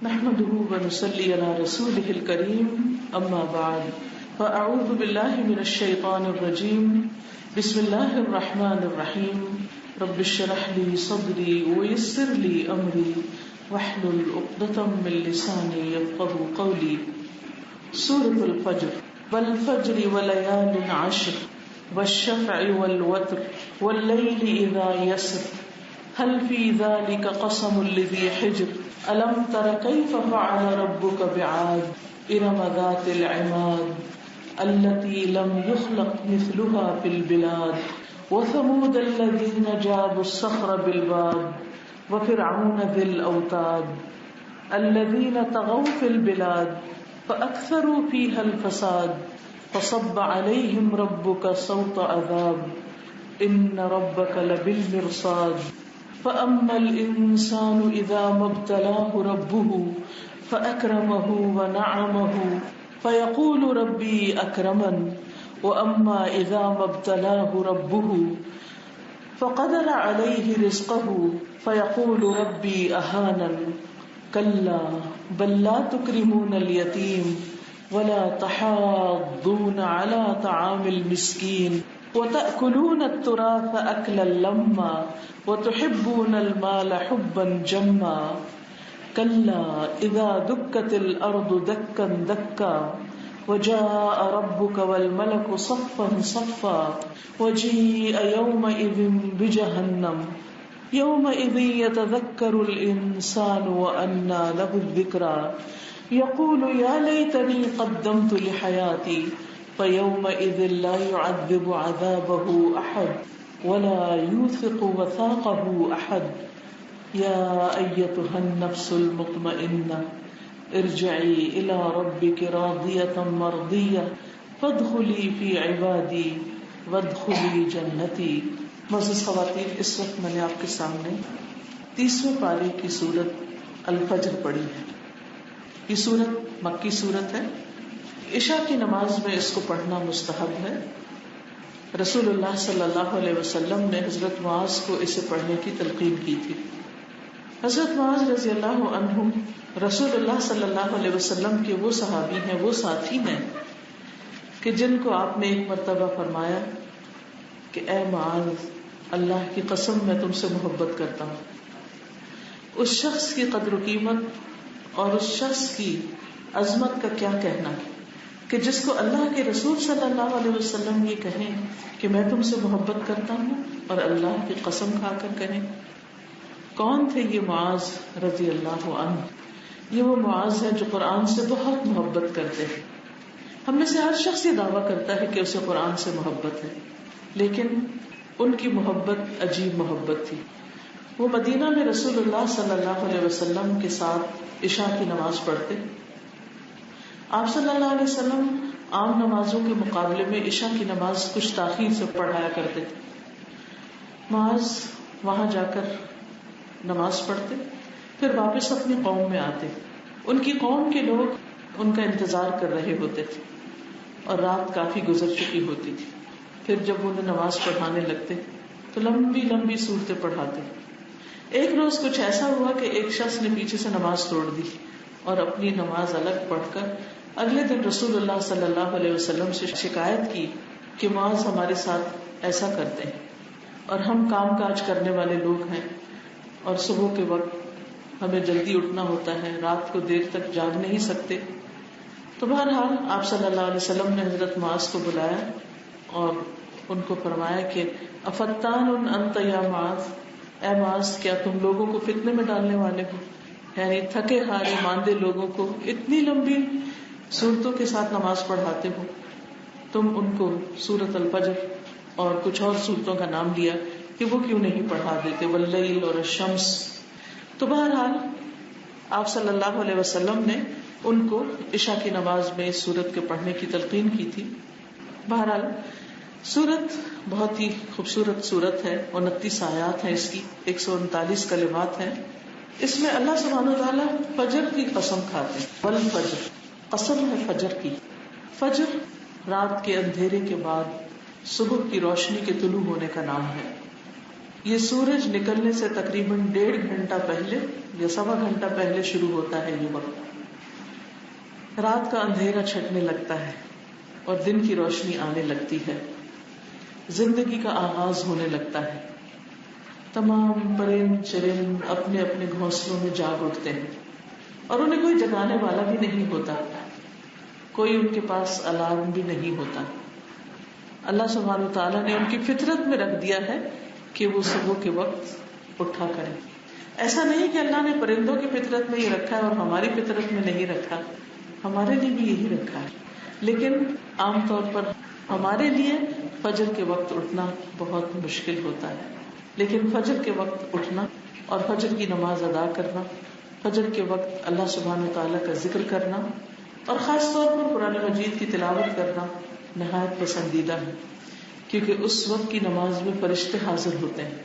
نحمده ونصلي على رسوله الكريم أما بعد فأعوذ بالله من الشيطان الرجيم بسم الله الرحمن الرحيم رب اشرح لي صدري ويسر لي أمري واحلل عقدة من لساني يفقهوا قولي. سورة الفجر. والفجر وليال عشر والشفع والوتر والليل إذا يسر هل في ذلك قسم لذي حجر ألم تر كيف فعل ربك بعاد إرم ذات العماد التي لم يخلق مثلها في البلاد وثمود الذين جابوا الصخر بالواد وفرعون ذي الأوتاد الذين طغوا في البلاد فأكثروا فيها الفساد فصب عليهم ربك صوت عذاب إن ربك لبالمرصاد فأما الإنسان إذا ما ابتلاه ربه فأكرمه ونعمه فيقول ربي أكرمن وأما إذا ما ابتلاه ربه فقدر عليه رزقه فيقول ربي أهانن كلا بل لا تكرمون اليتيم ولا تحاضون على طعام المسكين وتأكلون التراث أكلا لما وتحبون المال حبا جما كلا إذا دكت الأرض دكا دكا وجاء ربك والملك صفا صفا وجيء يومئذ بجهنم يومئذ يتذكر الإنسان وأنى له الذكرى يقول يا ليتني قدمت لحياتي فيومئذ لا يعذب عذابه أحد ولا يوثق وثاقه أحد يا أيتها النفس المطمئنة ارجعي إلى ربك راضية مرضية فادخلي في عبادي وادخلي جنتي. معزز خواتین، اس وقت میں نے آپ کے سامنے 30ویں پارے کی سورت الفجر پڑھی ہے. یہ سورت مکی سورت ہے. عشاء کی نماز میں اس کو پڑھنا مستحب ہے. رسول اللہ صلی اللہ علیہ وسلم نے حضرت معاذ کو اسے پڑھنے کی تلقین کی تھی. حضرت معاذ رضی اللہ عنہ رسول اللہ صلی اللہ علیہ وسلم کے وہ صحابی ہیں، وہ ساتھی ہیں کہ جن کو آپ نے ایک مرتبہ فرمایا کہ اے معاذ، اللہ کی قسم میں تم سے محبت کرتا ہوں. اس شخص کی قدر و قیمت اور اس شخص کی عظمت کا کیا کہنا کہ جس کو اللہ کے رسول صلی اللہ علیہ وسلم یہ کہیں کہ میں تم سے محبت کرتا ہوں اور اللہ کی قسم کھا کر کہیں. کون تھے یہ معاذ رضی اللہ عنہ؟ یہ وہ معاذ ہے جو قرآن سے بہت محبت کرتے ہیں. ہم میں سے ہر شخص یہ دعویٰ کرتا ہے کہ اسے قرآن سے محبت ہے، لیکن ان کی محبت عجیب محبت تھی. وہ مدینہ میں رسول اللہ صلی اللہ علیہ وسلم کے ساتھ عشاء کی نماز پڑھتے. آپ صلی اللہ علیہ وسلم عام نمازوں کے مقابلے میں عشاء کی نماز کچھ تاخیر سے پڑھایا کرتے تھے. معاذ وہاں جا کر نماز پڑھتے، پھر واپس اپنی قوم میں آتے. ان کی قوم کے لوگ ان کا انتظار کر رہے ہوتے تھے اور رات کافی گزر چکی ہوتی تھی. پھر جب انہیں نماز پڑھانے لگتے تو لمبی لمبی صورتیں پڑھاتے. ایک روز کچھ ایسا ہوا کہ ایک شخص نے پیچھے سے نماز توڑ دی اور اپنی نماز الگ پڑھ کر اگلے دن رسول اللہ صلی اللہ علیہ وسلم سے شکایت کی کہ معاذ ہمارے ساتھ ایسا کرتے ہیں اور ہم کام کاج کرنے والے لوگ ہیں اور صبح کے وقت ہمیں جلدی اٹھنا ہوتا ہے، رات کو دیر تک جاگ نہیں سکتے. تو بہرحال آپ صلی اللہ علیہ وسلم نے حضرت معاذ کو بلایا اور ان کو فرمایا کہ افتان انت یا معاذ، اے معاذ کیا تم لوگوں کو فتنے میں ڈالنے والے ہو؟ یعنی تھکے ہارے ماندے لوگوں کو اتنی لمبی صورتوں کے ساتھ نماز پڑھاتے ہو. تم ان کو سورت الفجر اور کچھ اور صورتوں کا نام لیا کہ وہ کیوں نہیں پڑھا دیتے، واللیل اور الشمس. تو بہرحال آپ صلی اللہ علیہ وسلم نے ان کو عشاء کی نماز میں اس سورت کے پڑھنے کی تلقین کی تھی. بہرحال سورت بہت ہی خوبصورت سورت ہے. 29 آیات ہیں اس کی، 139 کلمات ہیں. اس میں اللہ سبحانہ وتعالیٰ فجر کی قسم کھاتے ہیں. والفجر، قسم ہے فجر کی. فجر رات کے اندھیرے کے بعد صبح کی روشنی کے طلوع ہونے کا نام ہے. یہ سورج نکلنے سے تقریباً 1.5 گھنٹہ پہلے یا 1.25 گھنٹہ پہلے شروع ہوتا ہے یہ وقت. رات کا اندھیرا چھٹنے لگتا ہے اور دن کی روشنی آنے لگتی ہے. زندگی کا آغاز ہونے لگتا ہے. تمام پرند چرند اپنے اپنے گھونسلوں میں جاگ اٹھتے ہیں اور انہیں کوئی جگانے والا بھی نہیں ہوتا, کوئی ان کے پاس الارم بھی نہیں ہوتا. اللہ سبحانہ و تعالیٰ نے ان کی فطرت میں رکھ دیا ہے کہ وہ صبح کے وقت اٹھا کریں. ایسا نہیں کہ اللہ نے پرندوں کی فطرت میں یہ رکھا ہے اور ہماری فطرت میں نہیں رکھا, ہمارے لیے بھی یہی رکھا ہے. لیکن عام طور پر ہمارے لیے فجر کے وقت اٹھنا بہت مشکل ہوتا ہے. لیکن فجر کے وقت اٹھنا اور فجر کی نماز ادا کرنا, فجر کے وقت اللہ سبحانہ و تعالیٰ کا ذکر کرنا اور خاص طور پر قرآن مجید کی تلاوت کرنا نہایت پسندیدہ ہے, کیونکہ اس وقت کی نماز میں فرشتے حاضر ہوتے ہیں.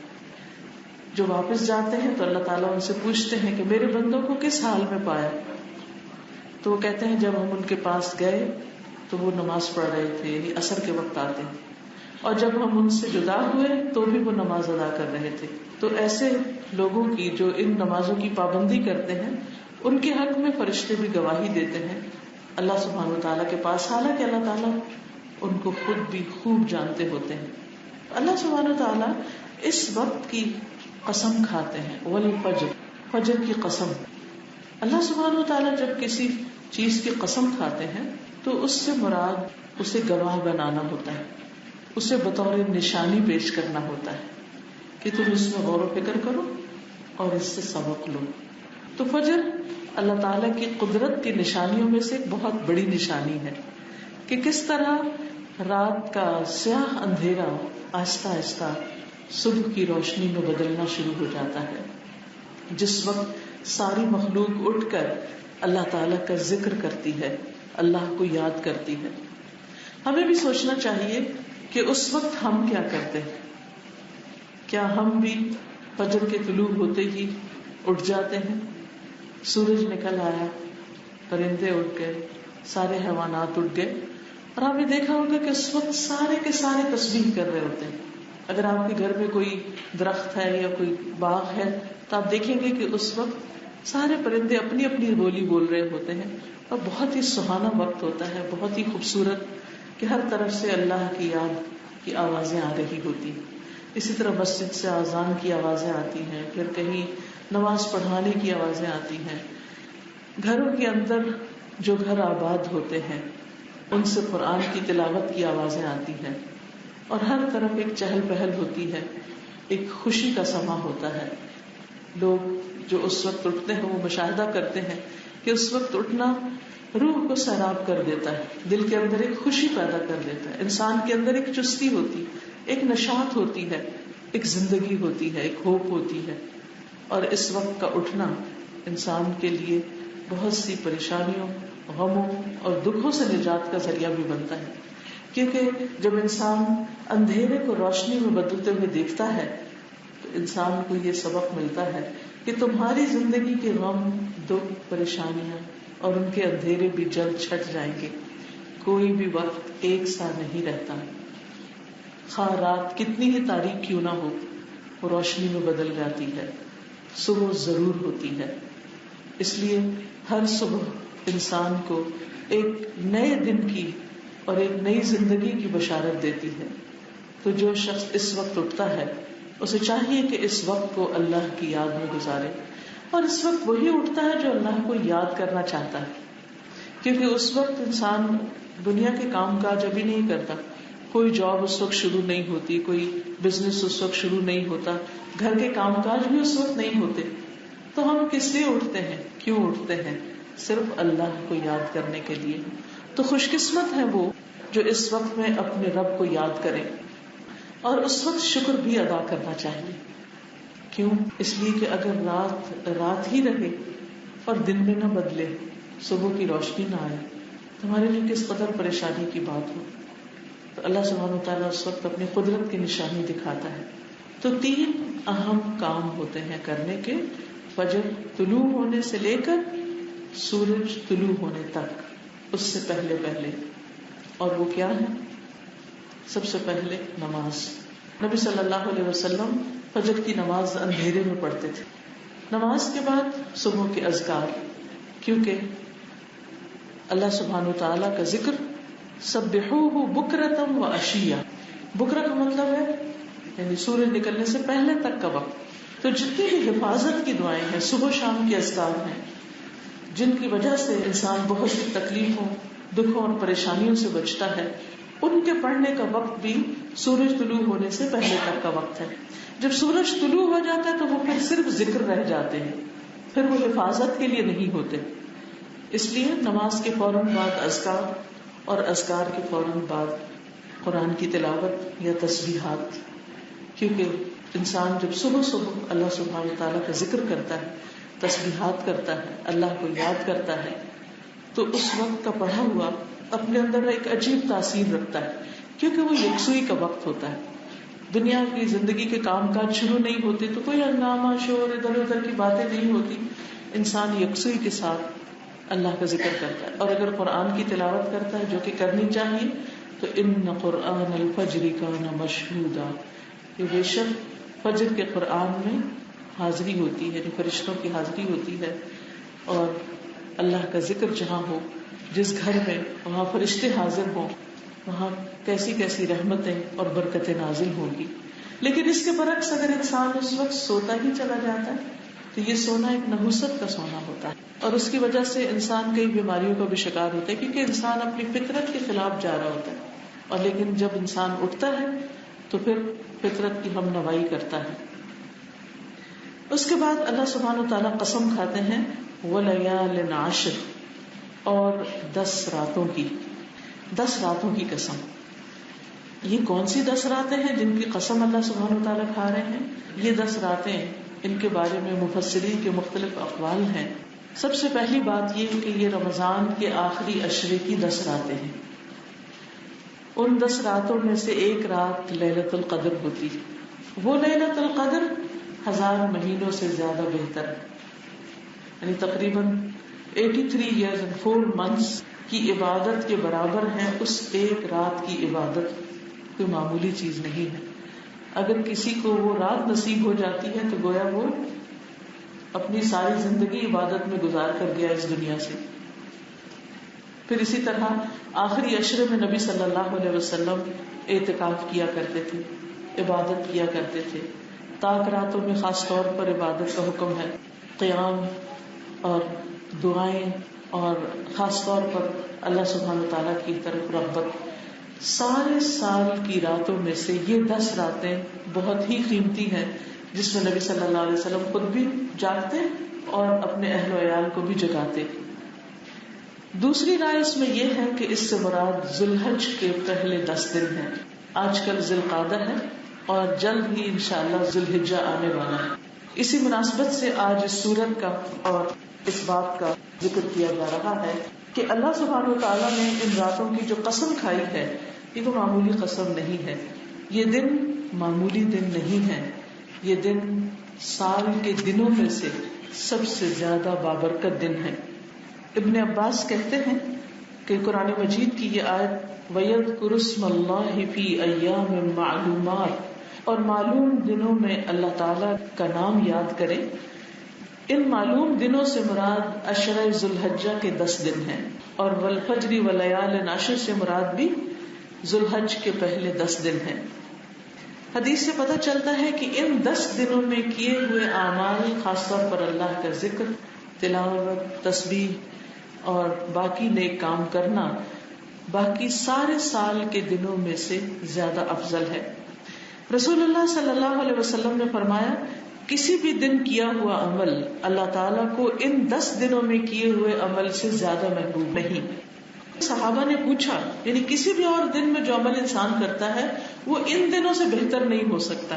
جو واپس جاتے ہیں تو اللہ تعالیٰ ان سے پوچھتے ہیں کہ میرے بندوں کو کس حال میں پایا, تو وہ کہتے ہیں جب ہم ان کے پاس گئے تو وہ نماز پڑھ رہے تھے, عصر کے وقت آتے ہیں, اور جب ہم ان سے جدا ہوئے تو بھی وہ نماز ادا کر رہے تھے. تو ایسے لوگوں کی جو ان نمازوں کی پابندی کرتے ہیں ان کے حق میں فرشتے بھی گواہی دیتے ہیں اللہ سبحانہ و تعالیٰ کے پاس, حالانکہ اللہ تعالیٰ ان کو خود بھی خوب جانتے ہوتے ہیں. اللہ سبحانہ و تعالیٰ اس وقت کی قسم کھاتے ہیں, والفجر, فجر کی قسم. اللہ سبحانہ و تعالیٰ جب کسی چیز کی قسم کھاتے ہیں تو اس سے مراد اسے گواہ بنانا ہوتا ہے, اسے بطور نشانی پیش کرنا ہوتا ہے کہ تم اس میں غور و فکر کرو اور اس سے سبق لو. تو فجر اللہ تعالیٰ کی قدرت کی نشانیوں میں سے ایک بہت بڑی نشانی ہے کہ کس طرح رات کا سیاہ اندھیرا آہستہ آہستہ صبح کی روشنی میں بدلنا شروع ہو جاتا ہے, جس وقت ساری مخلوق اٹھ کر اللہ تعالیٰ کا ذکر کرتی ہے, اللہ کو یاد کرتی ہے. ہمیں بھی سوچنا چاہیے کہ اس وقت ہم کیا کرتے ہیں. کیا ہم بھی فجر کے طلوع ہوتے ہی اٹھ جاتے ہیں؟ سورج نکل آیا, پرندے اٹھ گئے, سارے حیوانات اٹھ گئے, اور آپ نے دیکھا ہوگا کہ اس وقت سارے کے سارے تسبیح کر رہے ہوتے ہیں. اگر آپ کے گھر میں کوئی درخت ہے یا کوئی باغ ہے تو آپ دیکھیں گے کہ اس وقت سارے پرندے اپنی اپنی بولی بول رہے ہوتے ہیں, اور بہت ہی سہانا وقت ہوتا ہے, بہت ہی خوبصورت, کہ ہر طرف سے اللہ کی یاد کی آوازیں آ رہی ہوتی ہیں. اسی طرح مسجد سے اذان کی آوازیں آتی ہیں, پھر کہیں نماز پڑھانے کی آوازیں آتی ہیں. گھروں کے اندر جو گھر آباد ہوتے ہیں ان سے قرآن کی تلاوت کی آوازیں آتی ہیں, اور ہر طرف ایک چہل پہل ہوتی ہے, ایک خوشی کا سما ہوتا ہے. لوگ جو اس وقت اٹھتے ہیں وہ مشاہدہ کرتے ہیں کہ اس وقت اٹھنا روح کو سیراب کر دیتا ہے, دل کے اندر ایک خوشی پیدا کر دیتا ہے, انسان کے اندر ایک چستی ہوتی, ایک نشاط ہوتی ہے, ایک زندگی ہوتی ہے, ایک ہوپ ہوتی ہے. اور اس وقت کا اٹھنا انسان کے لیے بہت سی پریشانیوں, غموں اور دکھوں سے نجات کا ذریعہ بھی بنتا ہے, کیونکہ جب انسان اندھیرے کو روشنی میں بدلتے ہوئے دیکھتا ہے تو انسان کو یہ سبق ملتا ہے کہ تمہاری زندگی کے غم, دکھ, پریشانیاں اور ان کے اندھیرے بھی جلد چھٹ جائیں گے. کوئی بھی وقت ایک سا نہیں رہتا, خواہ رات کتنی ہی تاریک کیوں نہ ہو وہ روشنی میں بدل جاتی ہے, صبح ضرور ہوتی ہے. اس لیے ہر صبح انسان کو ایک نئے دن کی اور ایک نئی زندگی کی بشارت دیتی ہے. تو جو شخص اس وقت اٹھتا ہے اسے چاہیے کہ اس وقت کو اللہ کی یاد میں گزارے, اور اس وقت وہی اٹھتا ہے جو اللہ کو یاد کرنا چاہتا ہے, کیونکہ اس وقت انسان دنیا کے کام کاج ابھی نہیں کرتا, کوئی جاب اس وقت شروع نہیں ہوتی, کوئی بزنس اس وقت شروع نہیں ہوتا, گھر کے کام کاج بھی اس وقت نہیں ہوتے. تو ہم کس لیے اٹھتے ہیں, کیوں اٹھتے ہیں؟ صرف اللہ کو یاد کرنے کے لیے. تو خوش قسمت ہے وہ جو اس وقت میں اپنے رب کو یاد کرے, اور اس وقت شکر بھی ادا کرنا چاہیے. کیوں؟ اس لیے کہ اگر رات ہی رہے اور دن میں نہ بدلے, صبح کی روشنی نہ آئے, تمہارے لیے کس قدر پریشانی کی بات ہو. تو اللہ سبحانہ وتعالیٰ اس وقت اپنی قدرت کی نشانی دکھاتا ہے. تو 3 اہم کام ہوتے ہیں کرنے کے, فجر طلوع ہونے سے لے کر سورج طلوع ہونے تک, اس سے پہلے. اور وہ کیا ہے؟ سب سے پہلے نماز. نبی صلی اللہ علیہ وسلم فجر کی نماز اندھیرے میں پڑھتے تھے. نماز کے بعد صبح کے اذکار، کیونکہ اللہ سبحانہ و تعالیٰ کا ذکر سبحوہ بکرۃ و عشیہ. بکرہ کا مطلب ہے یعنی سورج نکلنے سے پہلے تک کا وقت. تو جتنی بھی حفاظت کی دعائیں ہیں، صبح شام کے اذکار ہیں، جن کی وجہ سے انسان بہت سی تکلیفوں، دکھوں اور پریشانیوں سے بچتا ہے، ان کے پڑھنے کا وقت بھی سورج طلوع ہونے سے پہلے تک کا وقت ہے. جب سورج طلوع ہو جاتا ہے تو وہ پھر صرف ذکر رہ جاتے ہیں، پھر وہ حفاظت کے لیے نہیں ہوتے. اس لیے نماز کے فوراً بعد اذکار اور اذکار کے فوراً بعد قرآن کی تلاوت یا تسبیحات. کیونکہ انسان جب صبح صبح اللہ سبحانہ تعالیٰ کا ذکر کرتا ہے، تسبیحات کرتا ہے، اللہ کو یاد کرتا ہے، تو اس وقت کا پڑھا ہوا اپنے اندر ایک عجیب تاثیر رکھتا ہے، کیونکہ وہ یکسوئی کا وقت ہوتا ہے. دنیا کی زندگی کے کام کاج شروع نہیں ہوتے تو کوئی ہنگامہ شور ادھر ادھر کی باتیں نہیں ہوتی. انسان یکسوئی کے ساتھ اللہ کا ذکر کرتا ہے، اور اگر قرآن کی تلاوت کرتا ہے جو کہ کرنی چاہیے، تو ان قرآن الفجر کان مشہودا، کہ بے شک فجر کے قرآن میں حاضری ہوتی ہے، یعنی فرشتوں کی حاضری ہوتی ہے، اور اللہ کا ذکر جہاں ہو، جس گھر میں وہاں فرشتے حاضر ہوں، وہاں کیسی کیسی رحمتیں اور برکتیں نازل ہوں گی. لیکن اس کے برعکس اگر انسان اس وقت سوتا ہی چلا جاتا ہے تو یہ سونا ایک نحوست کا سونا ہوتا ہے، اور اس کی وجہ سے انسان کئی بیماریوں کا بھی شکار ہوتا ہے، کیونکہ انسان اپنی فطرت کے خلاف جا رہا ہوتا ہے. اور لیکن جب انسان اٹھتا ہے تو پھر فطرت کی ہم نوائی کرتا ہے. اس کے بعد اللہ سبحانہ و تعالیٰ قسم کھاتے ہیں وَلَيَالٍ عَشْرٍ، اور 10 راتوں کی، 10 راتوں کی قسم. یہ کون سی 10 راتیں ہیں جن کی قسم اللہ سبحانہ و تعالیٰ کھا رہے ہیں؟ یہ 10 راتیں، ان کے بارے میں مفسرین کے مختلف اقوال ہیں. سب سے پہلی بات یہ کہ یہ رمضان کے آخری عشرے کی 10 راتیں ہیں. ان 10 راتوں میں سے ایک رات لیلۃ القدر ہوتی. وہ لیلۃ القدر 1000 مہینوں سے زیادہ بہتر ہے، یعنی تقریباً 83 years and 4 months کی عبادت کے برابر ہے. اس ایک رات کی عبادت کوئی معمولی چیز نہیں ہے. اگر کسی کو وہ رات نصیب ہو جاتی ہے تو گویا وہ اپنی ساری زندگی عبادت میں گزار کر گیا اس دنیا سے. پھر اسی طرح آخری عشرے میں نبی صلی اللہ علیہ وسلم اعتکاف کیا کرتے تھے، عبادت کیا کرتے تھے. تاک راتوں میں خاص طور پر عبادت کا حکم ہے، قیام اور دعائیں، اور خاص طور پر اللہ سبحانہ تعالیٰ کی طرف رغبت. سارے سال کی راتوں میں سے یہ 10 راتیں بہت ہی قیمتی ہیں، جس میں نبی صلی اللہ علیہ وسلم خود بھی جاگتے اور اپنے اہل و عیال کو بھی جگاتے. دوسری رائے اس میں یہ ہے کہ اس سے مراد ذی الحج کے پہلے 10 دن ہیں. آج کل ذی القعدہ ہے اور جلد ہی انشاءاللہ ذی الحجہ آنے والا ہے. اسی مناسبت سے آج اس سورت کا اور اس بات کا ذکر کیا جا رہا ہے کہ اللہ سبحانہ و تعالیٰ نے ان راتوں کی جو قسم کھائی ہے یہ کوئی معمولی قسم نہیں ہے. یہ دن معمولی دن نہیں ہے، یہ دن سال کے دنوں میں سے سب سے زیادہ بابرکت دن ہے. ابن عباس کہتے ہیں کہ قرآن مجید کی یہ آیت وَيَذْكُرُ اسْمَ اللَّهِ فِي أَيَّامٍ مَّعْلُومَاتٍ، اور معلوم دنوں میں اللہ تعالیٰ کا نام یاد کرے. ان معلوم دنوں سے مراد عشرہ ذی الحجہ کے 10 دن ہیں، اور والفجر ولیال عشر سے مراد بھی ذی الحج کے پہلے 10 دن ہیں. حدیث سے پتہ چلتا ہے کہ ان 10 دنوں میں کیے ہوئے اعمال، خاص طور پر اللہ کا ذکر، تلاوت، تسبیح اور باقی نیک کام کرنا، باقی سارے سال کے دنوں میں سے زیادہ افضل ہے. رسول اللہ صلی اللہ علیہ وسلم نے فرمایا کسی بھی دن کیا ہوا عمل اللہ تعالیٰ کو ان 10 دنوں میں کیے ہوئے عمل سے زیادہ محبوب نہیں. صحابہ نے پوچھا یعنی کسی بھی اور دن میں جو عمل انسان کرتا ہے وہ ان دنوں سے بہتر نہیں ہو سکتا.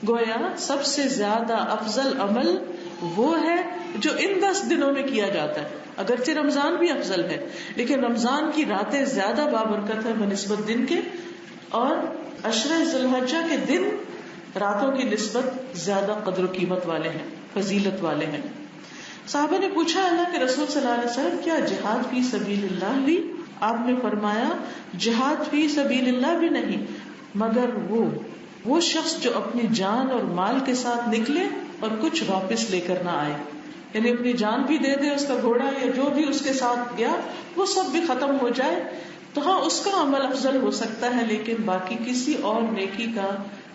گویا سب سے زیادہ افضل عمل وہ ہے جو ان 10 دنوں میں کیا جاتا ہے. اگرچہ رمضان بھی افضل ہے لیکن رمضان کی راتیں زیادہ بابرکت ہے بنسبت دن کے، اور عشرہ ذی الحجہ کے دن راتوں کی نسبت زیادہ قدر و قیمت والے ہیں، فضیلت والے ہیں. صحابہ نے پوچھا اللہ کے رسول صلی اللہ علیہ وسلم کیا جہاد فی سبیل اللہ بھی؟ آپ نے فرمایا جہاد فی سبیل اللہ بھی نہیں، مگر وہ وہ شخص جو اپنی جان اور مال کے ساتھ نکلے اور کچھ واپس لے کر نہ آئے، یعنی اپنی جان بھی دے دے، اس کا گھوڑا یا جو بھی اس کے ساتھ گیا وہ سب بھی ختم ہو جائے، تو ہاں اس کا عمل افضل ہو سکتا ہے، لیکن باقی کسی اور نیکی کا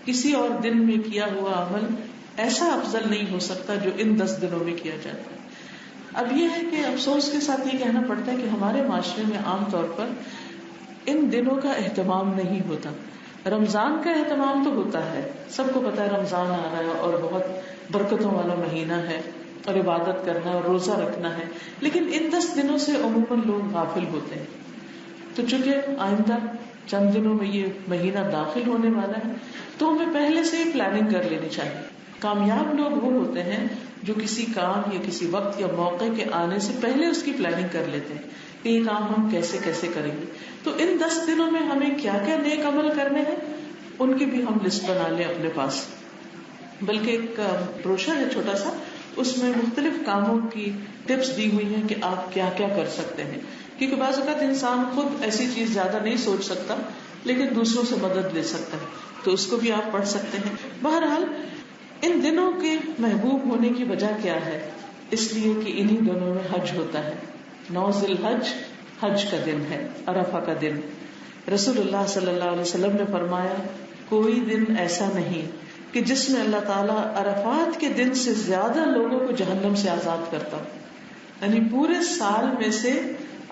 کسی اور دن میں کیا ہوا عمل ایسا افضل نہیں ہو سکتا جو ان 10 دنوں میں کیا جاتا ہے۔ اب یہ ہے کہ افسوس کے ساتھ یہ کہنا پڑتا ہے کہ ہمارے معاشرے میں عام طور پر ان دنوں کا اہتمام نہیں ہوتا۔ رمضان کا اہتمام تو ہوتا ہے، سب کو پتا ہے رمضان آ رہا ہے اور بہت برکتوں والا مہینہ ہے اور عبادت کرنا اور روزہ رکھنا ہے، لیکن ان 10 دنوں سے عموماً لوگ غافل ہوتے ہیں۔ تو چونکہ آئندہ چند دنوں میں یہ مہینہ داخل ہونے والا ہے تو ہمیں پہلے سے ہی پلاننگ کر لینی چاہیے۔ کامیاب لوگ وہ ہوتے ہیں جو کسی کام یا کسی وقت یا موقع کے آنے سے پہلے اس کی پلاننگ کر لیتے ہیں کہ یہ کام ہم کیسے کیسے کریں گے۔ تو ان 10 دنوں میں ہمیں کیا کیا نیک عمل کرنے ہیں ان کی بھی ہم لسٹ بنا لیں اپنے پاس، بلکہ ایک بروشر ہے چھوٹا سا، اس میں مختلف کاموں کی ٹپس دی ہوئی ہیں کہ آپ کیا کیا کر سکتے ہیں، کیونکہ بعض اوقات انسان خود ایسی چیز زیادہ نہیں سوچ سکتا لیکن دوسروں سے مدد لے سکتا ہے، تو اس کو بھی آپ پڑھ سکتے ہیں۔ بہرحال ان دنوں کے محبوب ہونے کی وجہ کیا ہے؟ اس لیے کہ انہی دنوں میں حج ہوتا ہے۔ 9 ذی الحج حج کا دن ہے، عرفہ کا دن۔ رسول اللہ صلی اللہ علیہ وسلم نے فرمایا کوئی دن ایسا نہیں کہ جس میں اللہ تعالیٰ عرفات کے دن سے زیادہ لوگوں کو جہنم سے آزاد کرتا، یعنی پورے سال میں سے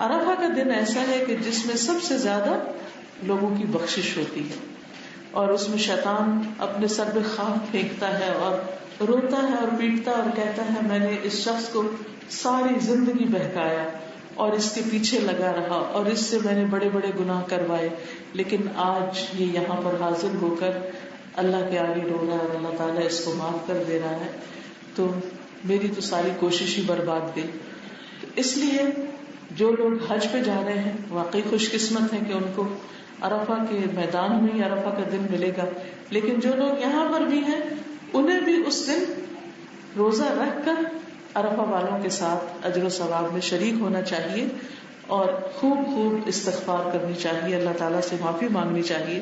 عرفہ کا دن ایسا ہے کہ جس میں سب سے زیادہ لوگوں کی بخشش ہوتی ہے، اور اس میں شیطان اپنے سر پہ خاک پھینکتا ہے اور روتا ہے اور پیٹتا اور کہتا ہے میں نے اس شخص کو ساری زندگی بہکایا اور اس کے پیچھے لگا رہا اور اس سے میں نے بڑے بڑے گناہ کروائے، لیکن آج یہ یہاں پر حاضر ہو کر اللہ کے آگے رو رہا ہے اور اللہ تعالیٰ اس کو معاف کر دے رہا ہے، تو میری تو ساری کوشش ہی برباد گئی۔ تو اس لیے جو لوگ حج پہ جا رہے ہیں واقعی خوش قسمت ہیں کہ ان کو عرفہ کے میدان میں ہی عرفہ کا دن ملے گا، لیکن جو لوگ یہاں پر بھی ہیں انہیں بھی اس دن روزہ رکھ کر عرفہ والوں کے ساتھ اجر و ثواب میں شریک ہونا چاہیے اور خوب خوب استغفار کرنی چاہیے، اللہ تعالیٰ سے معافی مانگنی چاہیے۔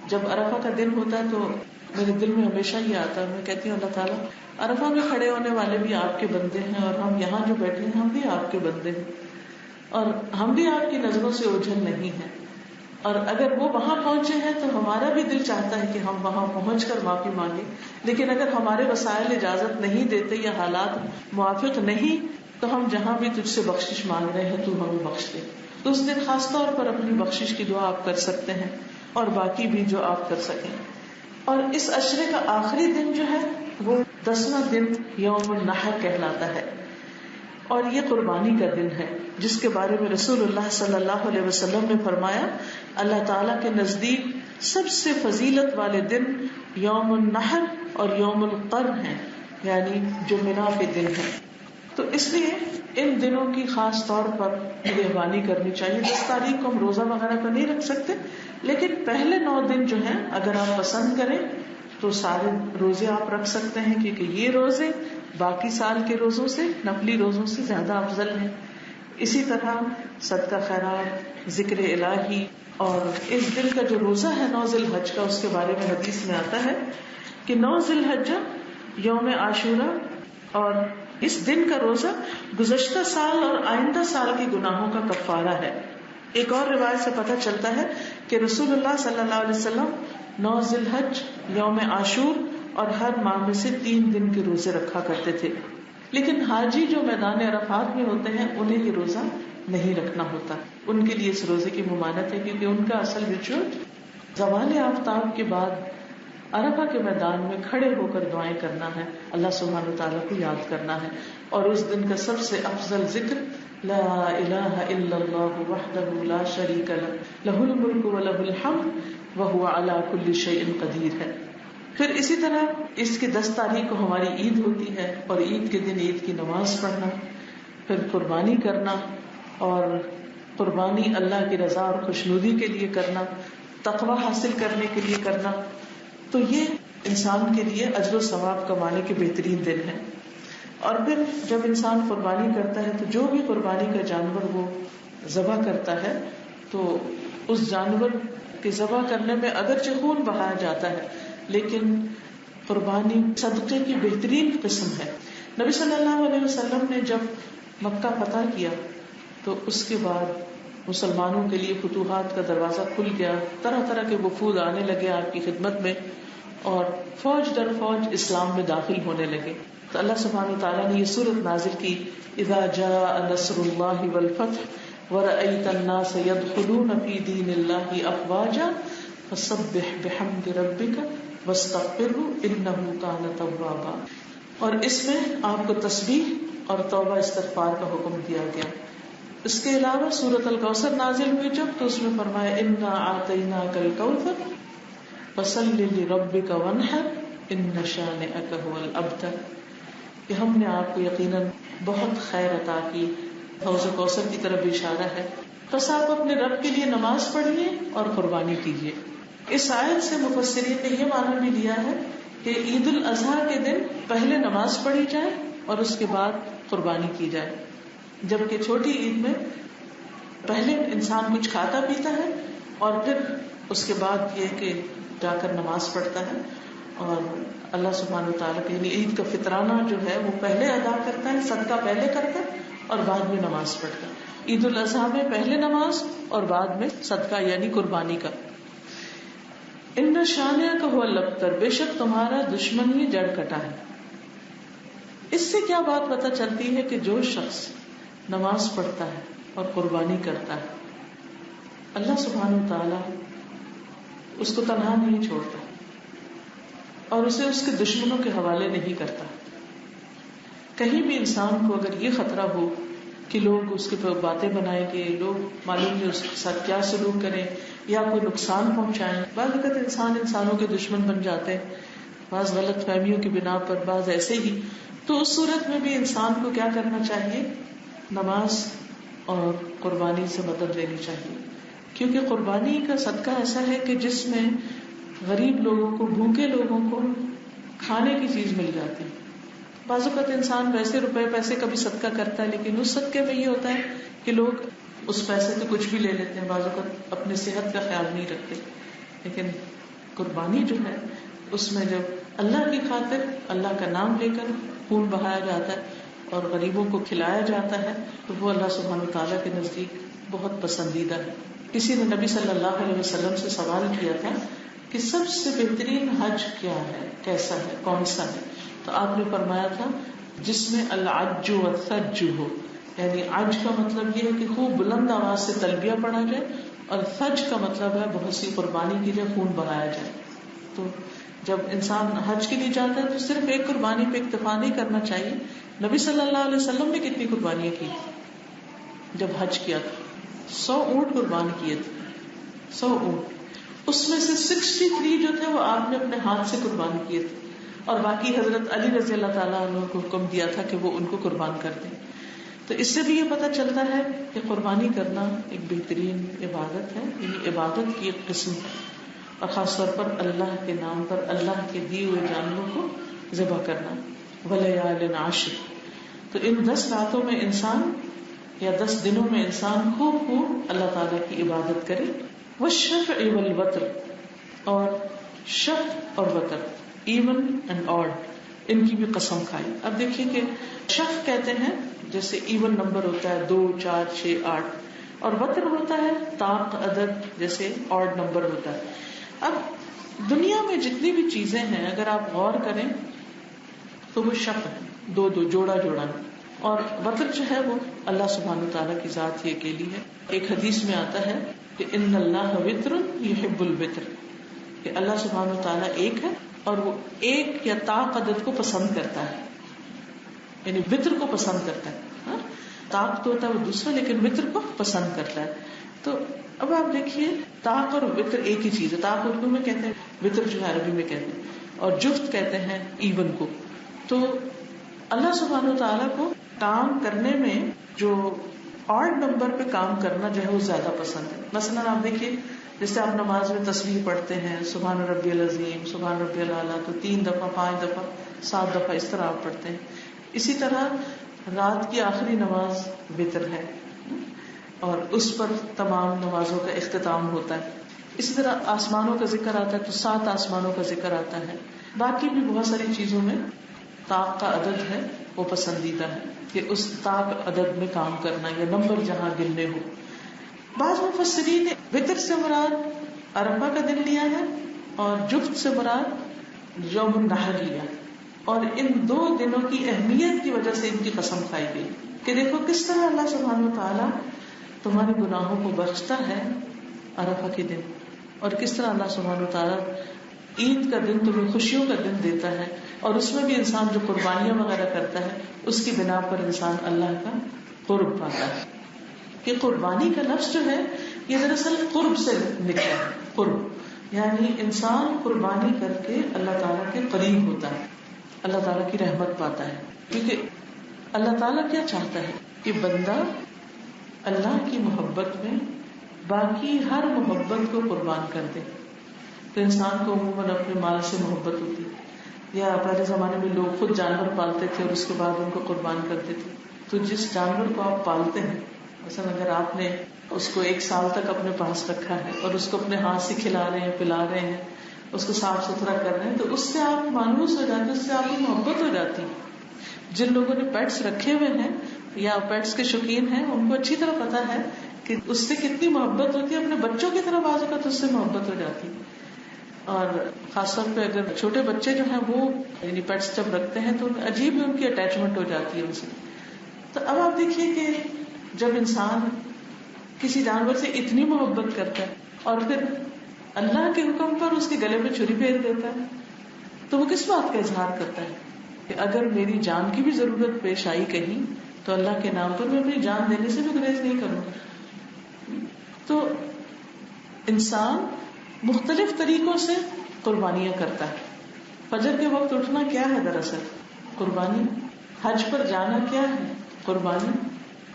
جب عرفہ کا دن ہوتا ہے تو میرے دل میں ہمیشہ ہی آتا ہے، میں کہتی ہوں اللہ تعالیٰ عرفہ میں کھڑے ہونے والے بھی آپ کے بندے ہیں اور ہم یہاں جو بیٹھے ہیں ہم بھی آپ کے بندے ہیں اور ہم بھی آپ کی نظروں سے اوجھل نہیں ہیں، اور اگر وہ وہاں پہنچے ہیں تو ہمارا بھی دل چاہتا ہے کہ ہم وہاں پہنچ کر معافی مانگیں، لیکن اگر ہمارے وسائل اجازت نہیں دیتے یا حالات موافق نہیں تو ہم جہاں بھی تجھ سے بخشش مانگ رہے ہیں تو ہمیں بخش دے۔ تو اس دن خاص طور پر اپنی بخشش کی دعا آپ کر سکتے ہیں اور باقی بھی جو آپ کر سکیں۔ اور اس عشرے کا آخری دن جو ہے وہ 10واں دن یوم النحر کہلاتا ہے، اور یہ قربانی کا دن ہے جس کے بارے میں رسول اللہ صلی اللہ علیہ وسلم نے فرمایا اللہ تعالیٰ کے نزدیک سب سے فضیلت والے دن یوم النحر اور یوم القر ہیں، یعنی جو منا کے دن ہیں۔ تو اس لیے ان دنوں کی خاص طور پر مہربانی کرنی چاہیے۔ 10 تاریخ کو ہم روزہ وغیرہ تو نہیں رکھ سکتے، لیکن پہلے 9 دن جو ہیں اگر آپ پسند کریں تو سارے روزے آپ رکھ سکتے ہیں، کیونکہ یہ روزے باقی سال کے روزوں سے، نفلی روزوں سے زیادہ افضل ہیں۔ اسی طرح صدقہ خیرات، ذکر الہی، اور اس دن کا جو روزہ ہے 9 ذی الحج کا، اس کے بارے میں حدیث میں آتا ہے کہ 9 ذی الحج یوم عاشورہ، اور اس دن کا روزہ گزشتہ سال اور آئندہ سال کے گناہوں کا کفارہ ہے۔ ایک اور روایت سے پتہ چلتا ہے کہ رسول اللہ صلی اللہ علیہ وسلم 9 ذی الحج، یوم عاشور اور ہر ماہ میں سے 3 دن کے روزے رکھا کرتے تھے، لیکن حاجی جو میدان عرفات میں ہوتے ہیں انہیں یہ روزہ نہیں رکھنا ہوتا، ان کے لیے اس روزے کی ممانعت ہے، کیونکہ ان کا اصل ریچول زوال آفتاب کے بعد عرفہ کے میدان میں کھڑے ہو کر دعائیں کرنا ہے، اللہ سبحانہ وتعالیٰ کو یاد کرنا ہے، اور اس دن کا سب سے افضل ذکر لا الہ الا اللہ وحدہ لا شریک لہ لہ الملک ولہ الحمد وہو علی کل شیء قدیر ہے۔ پھر اسی طرح اس کی 10 تاریخ کو ہماری عید ہوتی ہے، اور عید کے دن عید کی نماز پڑھنا، پھر قربانی کرنا، اور قربانی اللہ کی رضا اور خوشنودی کے لیے کرنا، تقوی حاصل کرنے کے لیے کرنا، تو یہ انسان کے لیے اجر و ثواب کمانے کے بہترین دن ہیں۔ اور پھر جب انسان قربانی کرتا ہے تو جو بھی قربانی کا جانور وہ ذبح کرتا ہے تو اس جانور کے ذبح کرنے میں اگرچہ خون بہایا جاتا ہے لیکن قربانی صدقے کی بہترین قسم ہے. نبی صلی اللہ علیہ وسلم نے جب مکہ فتح کیا تو اس کے بعد مسلمانوں کے لیے فتوحات کا دروازہ کھل گیا، طرح طرح کے وفود آنے لگے آپ کی خدمت میں اور فوج در فوج اسلام میں داخل ہونے لگے. تو اللہ سبحانہ وتعالیٰ نے یہ سورت نازل کی، اذا جاء نصر اللہ والفتح ورأیت الناس يدخلون فی دین اللہ افواجا فسبح بحمد ربک واستغفرہ انہ کان توابا. اور اس میں آپ کو تسبیح اور توبہ استغفار کا حکم دیا گیا. اس کے علاوہ سورۃ الکوثر نازل ہوئی جب تو اس میں فرمایا انا اعطیناک الکوثر فصل لربک وانحر ان شانئک هو الابتر. کہ ہم نے آپ کو یقیناً بہت خیر عطا کی. حوض کوثر کی طرف اشارہ ہے. بس آپ اپنے رب کے لیے نماز پڑھیے اور قربانی کیجیے. اس آیت سے مفسرین نے یہ معنی بھی لیا ہے کہ عید الاضحیٰ کے دن پہلے نماز پڑھی جائے اور اس کے بعد قربانی کی جائے، جبکہ چھوٹی عید میں پہلے انسان کچھ کھاتا پیتا ہے اور پھر اس کے بعد یہ کہ جا کر نماز پڑھتا ہے اور اللہ سبحانہ وتعالیٰ کے یعنی عید کا فطرانہ جو ہے وہ پہلے ادا کرتا ہے، صدقہ پہلے کرتا ہے اور بعد میں نماز پڑھتا ہے. عید الاضحیٰ میں پہلے نماز اور بعد میں صدقہ یعنی قربانی کا. ان شانئک هو الابتر، بے شک تمہارا دشمن ہی جڑ کٹا ہے. اس سے کیا بات پتہ چلتی ہے کہ جو شخص نماز پڑھتا ہے اور قربانی کرتا ہے اللہ سبحانہ وتعالیٰ اس کو تنہا نہیں چھوڑتا اور اسے اس کے دشمنوں کے حوالے نہیں کرتا. کہیں بھی انسان کو اگر یہ خطرہ ہو کہ لوگ اس کے باتیں بنائیں گے، لوگ معلوم نہیں اس کے ساتھ کیا سلوک کریں یا کوئی نقصان پہنچائیں. بعض اوقات انسانوں کے دشمن بن جاتے ہیں، بعض غلط فہمیوں کی بنا پر، بعض ایسے ہی. تو اس صورت میں بھی انسان کو کیا کرنا چاہیے؟ نماز اور قربانی سے مدد لینی چاہیے، کیونکہ قربانی کا صدقہ ایسا ہے کہ جس میں غریب لوگوں کو، بھوکے لوگوں کو کھانے کی چیز مل جاتی ہے. بعض اوقات انسان ویسے روپے پیسے کا بھی صدقہ کرتا ہے لیکن اس صدقے میں یہ ہوتا ہے کہ لوگ اس پیسے سے کچھ بھی لے لیتے ہیں، بعض اوقات اپنے صحت کا خیال نہیں رکھتے. لیکن قربانی جو ہے اس میں جب اللہ کی خاطر اللہ کا نام لے کر خون بہایا جاتا ہے اور غریبوں کو کھلایا جاتا ہے تو وہ اللہ سبحانہ وتعالیٰ کے نزدیک بہت پسندیدہ ہے. کسی نے نبی صلی اللہ علیہ وسلم سے سوال کیا تھا کہ سب سے بہترین حج کیا ہے، کیسا ہے، کون سا ہے؟ تو آپ نے فرمایا تھا جس میں العج والثج ہو، یعنی عج کا مطلب یہ ہے کہ خوب بلند آواز سے تلبیہ پڑھا جائے اور ثج کا مطلب ہے بہت سی قربانی کی جائے، خون بہایا جائے. تو جب انسان حج کے لیے جاتا ہے تو صرف ایک قربانی پہ اکتفا نہیں کرنا چاہیے. نبی صلی اللہ علیہ وسلم نے کتنی قربانیاں کی جب حج کیا تھا؟ 100 اونٹ قربان کیے تھے، 100 اونٹ. اس میں سے 63 جو تھے وہ آپ نے اپنے ہاتھ سے قربان کیے تھے اور باقی حضرت علی رضی اللہ تعالیٰ عنہ کو حکم دیا تھا کہ وہ ان کو قربان کر دیں. تو اس سے بھی یہ پتہ چلتا ہے کہ قربانی کرنا ایک بہترین عبادت ہے، یعنی عبادت کی ایک قسم ہے، اور خاص طور پر اللہ کے نام پر اللہ کے دیے ہوئے جانوروں کو ذبح کرنا. وَلَيَالٍ عَشْرٍ، تو ان 10 راتوں میں انسان یا 10 دنوں میں انسان خوب اللہ تعالیٰ کی عبادت کرے. وَالشَّفْعِ وَالْوَتْرِ، اور شفع اور وتر، ایون اینڈ آڈ، ان کی بھی قسم کھائی. اب دیکھیے کہ شفع کہتے ہیں جیسے ایون نمبر ہوتا ہے 2 4 6 8، اور وتر ہوتا ہے طاق عدد جیسے آڈ نمبر ہوتا ہے. اب دنیا میں جتنی بھی چیزیں ہیں اگر آپ غور کریں تو وہ شفع ہے، 2 جوڑا جوڑا، اور وتر جو ہے وہ اللہ سبحانہ وتعالیٰ کی ذات ہی اکیلی ہے. ایک حدیث میں آتا ہے کہ ان اللہ وتر یحب الوتر، کہ اللہ سبحانہ وتعالیٰ ایک ہے اور وہ ایک یا طاق عدد کو پسند کرتا ہے، یعنی وتر کو پسند کرتا ہے. طاق تو ہوتا ہے وہ دوسرا، لیکن وتر کو پسند کرتا ہے. تو اب آپ دیکھیے طاق اور وتر ایک ہی چیز ہے. طاق اردو میں کہتے ہیں، وتر جو ہے عربی میں کہتے ہیں، اور جفت کہتے ہیں ایون کو. تو اللہ سبحانہ وتعالیٰ کو کام کرنے میں جو آڈ نمبر پہ کام کرنا جو ہے وہ زیادہ پسند ہے. مثلاً آپ دیکھیے جیسے آپ نماز میں تسبیح پڑھتے ہیں سبحان ربی العظیم، سبحان ربی الاعلیٰ، تو 3 دفعہ 5 دفعہ 7 دفعہ اس طرح آپ پڑھتے ہیں. اسی طرح رات کی آخری نماز وتر ہے. اور اس پر تمام نمازوں کا اختتام ہوتا ہے. اسی طرح آسمانوں کا ذکر آتا ہے تو 7 آسمانوں کا ذکر آتا ہے. باقی بھی بہت ساری چیزوں میں طاق کا عدد ہے وہ پسندیدہ ہے کہ اس طاق عدد میں کام کرنا یا نمبر جہاں گننے ہو. بعض مفسرین نے وتر سے مراد عرفہ کا دن لیا ہے اور جفت سے مراد یوم النحر لیا, اور ان 2 دنوں کی اہمیت کی وجہ سے ان کی قسم کھائی گئی کہ دیکھو کس طرح اللہ سبحانہ وتعالیٰ تمہارے گناہوں کو بخشتا ہے عرفہ کے دن, اور کس طرح اللہ سبحانہ وتعالیٰ عید کا دن تمہیں خوشیوں کا دن دیتا ہے, اور اس میں بھی انسان جو قربانیاں وغیرہ کرتا ہے اس کی بنا پر انسان اللہ کا قرب پاتا ہے. کہ قربانی کا لفظ جو ہے یہ دراصل قرب سے نکلا ہے. قرب یعنی انسان قربانی کر کے اللہ تعالیٰ کے قریب ہوتا ہے, اللہ تعالیٰ کی رحمت پاتا ہے. کیونکہ اللہ تعالیٰ کیا چاہتا ہے کہ بندہ اللہ کی محبت میں باقی ہر محبت کو قربان کر دے. تو انسان کو عموماً اپنے مال سے محبت ہوتی ہے, یا پہلے زمانے میں لوگ خود جانور پالتے تھے اور اس کے بعد ان کو قربان کرتے تھے. تو جس جانور کو آپ پالتے ہیں, مثلا اگر آپ نے اس کو 1 سال تک اپنے پاس رکھا ہے اور اس کو اپنے ہاتھ سے کھلا رہے ہیں, پلا رہے ہیں, اس کو صاف ستھرا کر رہے ہیں, تو اس سے آپ مانوس ہو جاتے ہیں, اس سے آپ کی محبت ہو جاتی ہے. جن لوگوں نے پیٹس رکھے ہوئے ہیں یا پیٹس کے شوقین ہیں ان کو اچھی طرح پتا ہے کہ اس سے کتنی محبت ہوتی ہے. اپنے بچوں کی طرح بازو کا تو اس سے محبت ہو جاتی ہے, اور خاص طور پہ اگر چھوٹے بچے جو ہیں وہ یعنی پیٹس جب رکھتے ہیں تو عجیب ہی ان کی اٹیچمنٹ ہو جاتی ہے ان سے. تو اب آپ دیکھیے کہ جب انسان کسی جانور سے اتنی محبت کرتا ہے اور پھر اللہ کے حکم پر اس کے گلے میں چھری پھیر دیتا ہے, تو وہ کس بات کا اظہار کرتا ہے کہ اگر میری جان کی بھی ضرورت پیش آئی کہیں تو اللہ کے نام پر میں اپنی جان دینے سے بھی گریز نہیں کروں گا. تو انسان مختلف طریقوں سے قربانیاں کرتا ہے. فجر کے وقت اٹھنا کیا ہے دراصل قربانی. حج پر جانا کیا ہے قربانی.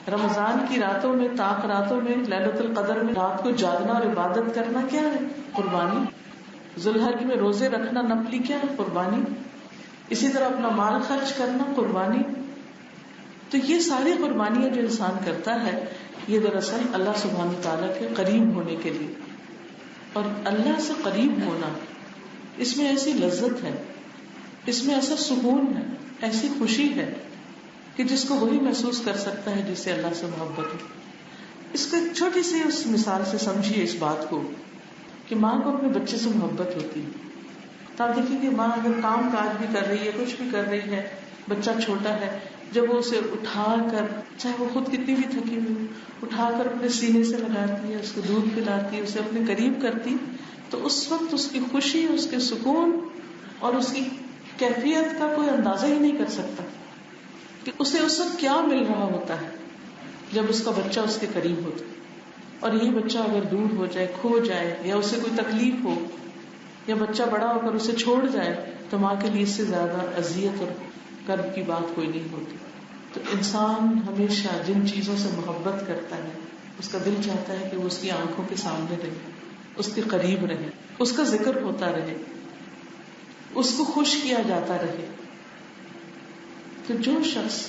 رمضان کی راتوں میں طاق راتوں میں لیلۃ القدر میں رات کو جاگنا اور عبادت کرنا کیا ہے قربانی. ذوالحج میں روزے رکھنا نفلی کیا ہے قربانی. اسی طرح اپنا مال خرچ کرنا قربانی. تو یہ ساری قربانیاں جو انسان کرتا ہے یہ دراصل اللہ سبحانہ تعالیٰ کے قریب ہونے کے لیے. اور اللہ سے قریب ہونا اس میں ایسی لذت ہے, اس میں ایسا سکون ہے, ایسی خوشی ہے کہ جس کو وہی محسوس کر سکتا ہے جس سے اللہ سے محبت ہو. اس کو ایک چھوٹی سی اس مثال سے سمجھیے اس بات کو کہ ماں کو اپنے بچے سے محبت ہوتی ہے. تو آپ دیکھیں کہ ماں اگر کام کاج بھی کر رہی ہے, کچھ بھی کر رہی ہے, بچہ چھوٹا ہے, جب وہ اسے اٹھا کر, چاہے وہ خود کتنی بھی تھکی ہوئی, اٹھا کر اپنے سینے سے لگاتی ہے, اس کو دودھ پلاتی ہے, اسے اپنے قریب کرتی, تو اس وقت اس کی خوشی, اس کے سکون اور اس کی کیفیت کا کوئی اندازہ ہی نہیں کر سکتا کہ اسے اس وقت کیا مل رہا ہوتا ہے جب اس کا بچہ اس کے قریب ہوتا ہے. اور یہی بچہ اگر دور ہو جائے, کھو جائے, یا اسے کوئی تکلیف ہو, یا بچہ بڑا ہو کر اسے چھوڑ جائے, تو ماں کے لیے اس سے زیادہ اذیت اور کرب کی بات کوئی نہیں ہوتی. تو انسان ہمیشہ جن چیزوں سے محبت کرتا ہے اس کا دل چاہتا ہے کہ وہ اس کی آنکھوں کے سامنے رہے, اس کے قریب رہے, اس کا ذکر ہوتا رہے, اس کو خوش کیا جاتا رہے. تو جو شخص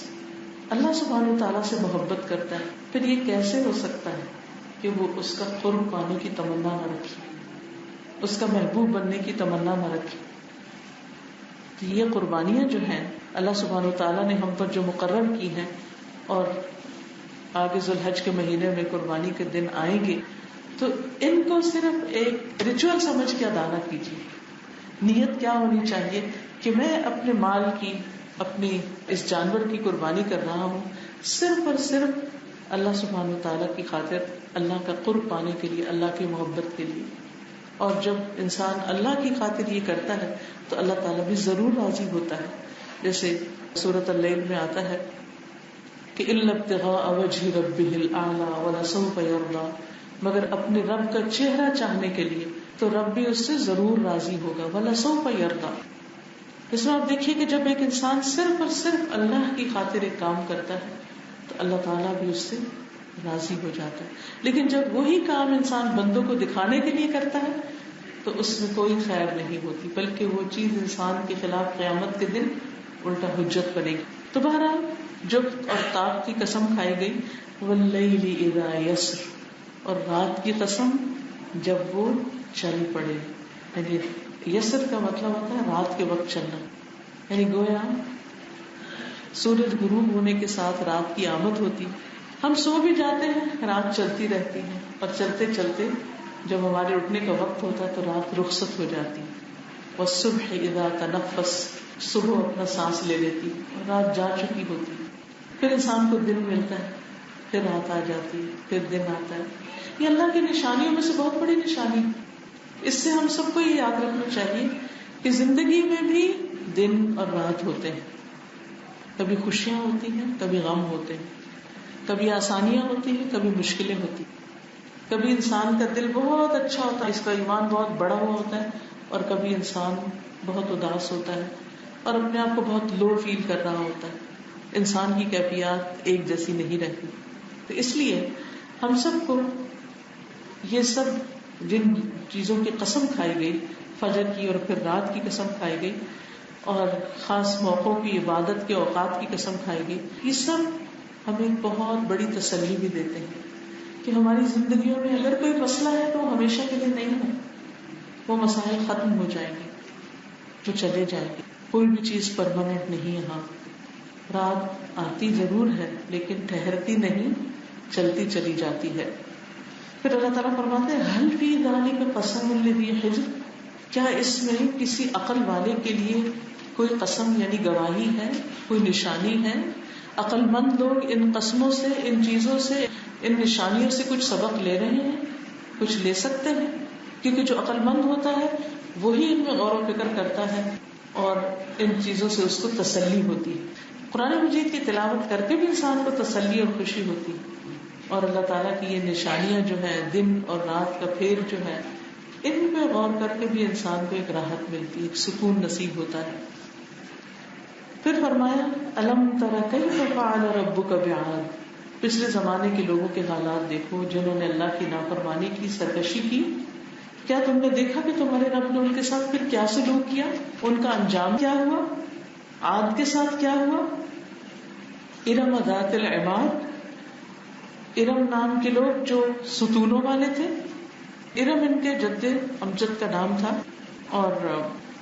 اللہ سبحانہ تعالیٰ سے محبت کرتا ہے پھر یہ کیسے ہو سکتا ہے کہ وہ اس کا قرب پانے کی تمنا نہ رکھے, اس کا محبوب بننے کی تمنا نہ رکھے. تو یہ قربانیاں جو ہیں اللہ سبحانہ تعالیٰ نے ہم پر جو مقرر کی ہیں, اور آگے ذوالحج کے مہینے میں قربانی کے دن آئیں گے, تو ان کو صرف ایک ریچول سمجھ کے ادا نہ کیجیے. نیت کیا ہونی چاہیے کہ میں اپنے مال کی, اپنی اس جانور کی قربانی کر رہا ہوں صرف اور صرف اللہ سبحانہ تعالیٰ کی خاطر, اللہ کا قرب پانے کے لیے, اللہ کی محبت کے لیے. اور جب انسان اللہ کی خاطر یہ کرتا ہے تو اللہ تعالیٰ بھی ضرور راضی ہوتا ہے. جیسے سورۃ اللیل میں آتا ہے کہ الا ابتغاء وجہ ربہ الاعلی ولسوف یرضی, مگر اپنے رب کا چہرہ چاہنے کے لیے تو رب بھی اس سے ضرور راضی ہوگا. ولسوف یرضی, اس میں آپ دیکھیے کہ جب ایک انسان صرف اور صرف اللہ کی خاطر ایک کام کرتا ہے تو اللہ تعالیٰ بھی اس سے راضی ہو جاتا ہے. لیکن جب وہی کام انسان بندوں کو دکھانے کے لیے کرتا ہے تو اس میں کوئی خیر نہیں ہوتی, بلکہ وہ چیز انسان کے خلاف قیامت کے دن الٹا حجت بنے گی. تو بہرحال جفت اور طاق کی قسم کھائی گئی، واللیل اذا یسر، اور رات کی قسم جب وہ چل پڑے. یعنی یسر کا مطلب ہوتا ہے رات کے وقت چلنا، یعنی گویا سورج غروب ہونے کے ساتھ رات کی آمد ہوتی. ہم سو بھی جاتے ہیں، رات چلتی رہتی ہے، اور چلتے چلتے جب ہمارے اٹھنے کا وقت ہوتا ہے تو رات رخصت ہو جاتی. والصبح اذا تنفس، صبح اپنا سانس لے لیتی اور رات جا چکی ہوتی. پھر انسان کو دن ملتا ہے، پھر رات آ جاتی ہے، پھر دن آتا ہے. یہ اللہ کی نشانیوں میں سے بہت بڑی نشانی. اس سے ہم سب کو یہ یاد رکھنا چاہیے کہ زندگی میں بھی دن اور رات ہوتے ہیں. کبھی خوشیاں ہوتی ہیں، کبھی غم ہوتے ہیں، کبھی آسانیاں ہوتی ہیں، کبھی مشکلیں ہوتی ہیں. کبھی انسان کا دل بہت اچھا ہوتا ہے، اس کا ایمان بہت بڑا ہوا ہوتا ہے، اور کبھی انسان بہت اداس ہوتا ہے اور اپنے آپ کو بہت لو فیل کر رہا ہوتا ہے. انسان کی کیفیات ایک جیسی نہیں رہتی. تو اس لیے ہم سب کو یہ سب جن چیزوں کی قسم کھائی گئی، فجر کی اور پھر رات کی قسم کھائی گئی، اور خاص موقعوں کی عبادت کے اوقات کی قسم کھائی گئی، یہ سب ہمیں بہت بڑی تسلی بھی دیتے ہیں کہ ہماری زندگیوں میں اگر کوئی مسئلہ ہے تو وہ ہمیشہ کے لیے نہیں ہے. وہ مسائل ختم ہو جائیں گے، وہ چلے جائیں گے. کوئی بھی چیز پرماننٹ نہیں. یہاں رات آتی ضرور ہے لیکن ٹھہرتی نہیں، چلتی چلی جاتی ہے. پھر اللہ تعالیٰ فرماتے ہیں حل فی ذالک قسم لذی حجر، کیا اس میں کسی عقل والے کے لیے کوئی قسم یعنی گواہی ہے، کوئی نشانی ہے. عقل مند لوگ ان قسموں سے، ان چیزوں سے، ان نشانیوں سے کچھ سبق لے رہے ہیں، کچھ لے سکتے ہیں، کیونکہ جو عقل مند ہوتا ہے وہی ان میں غور و فکر کرتا ہے اور ان چیزوں سے اس کو تسلی ہوتی ہے. قرآن مجید کی تلاوت کر کے بھی انسان کو تسلی اور خوشی ہوتی ہے، اور اللہ تعالیٰ کی یہ نشانیاں جو ہیں، دن اور رات کا پھیر جو ہے، ان پہ غور کر کے بھی انسان کو ایک راحت ملتی ہے، ایک سکون نصیب ہوتا ہے. پھر فرمایا الم تر کیف فعل ربک بعاد، پچھلے زمانے کے لوگوں کے حالات دیکھو جنہوں نے اللہ کی نافرمانی کی، سرکشی کی. کیا تم نے دیکھا کہ تمہارے رب نے ان کے ساتھ پھر کیا سلوک کیا، ان کا انجام کیا ہوا. عاد کے ساتھ کیا ہوا، ارم ذات العماد، ارم نام کے لوگ جو ستونوں والے تھے. ارم ان کے جد امجد کا نام تھا، اور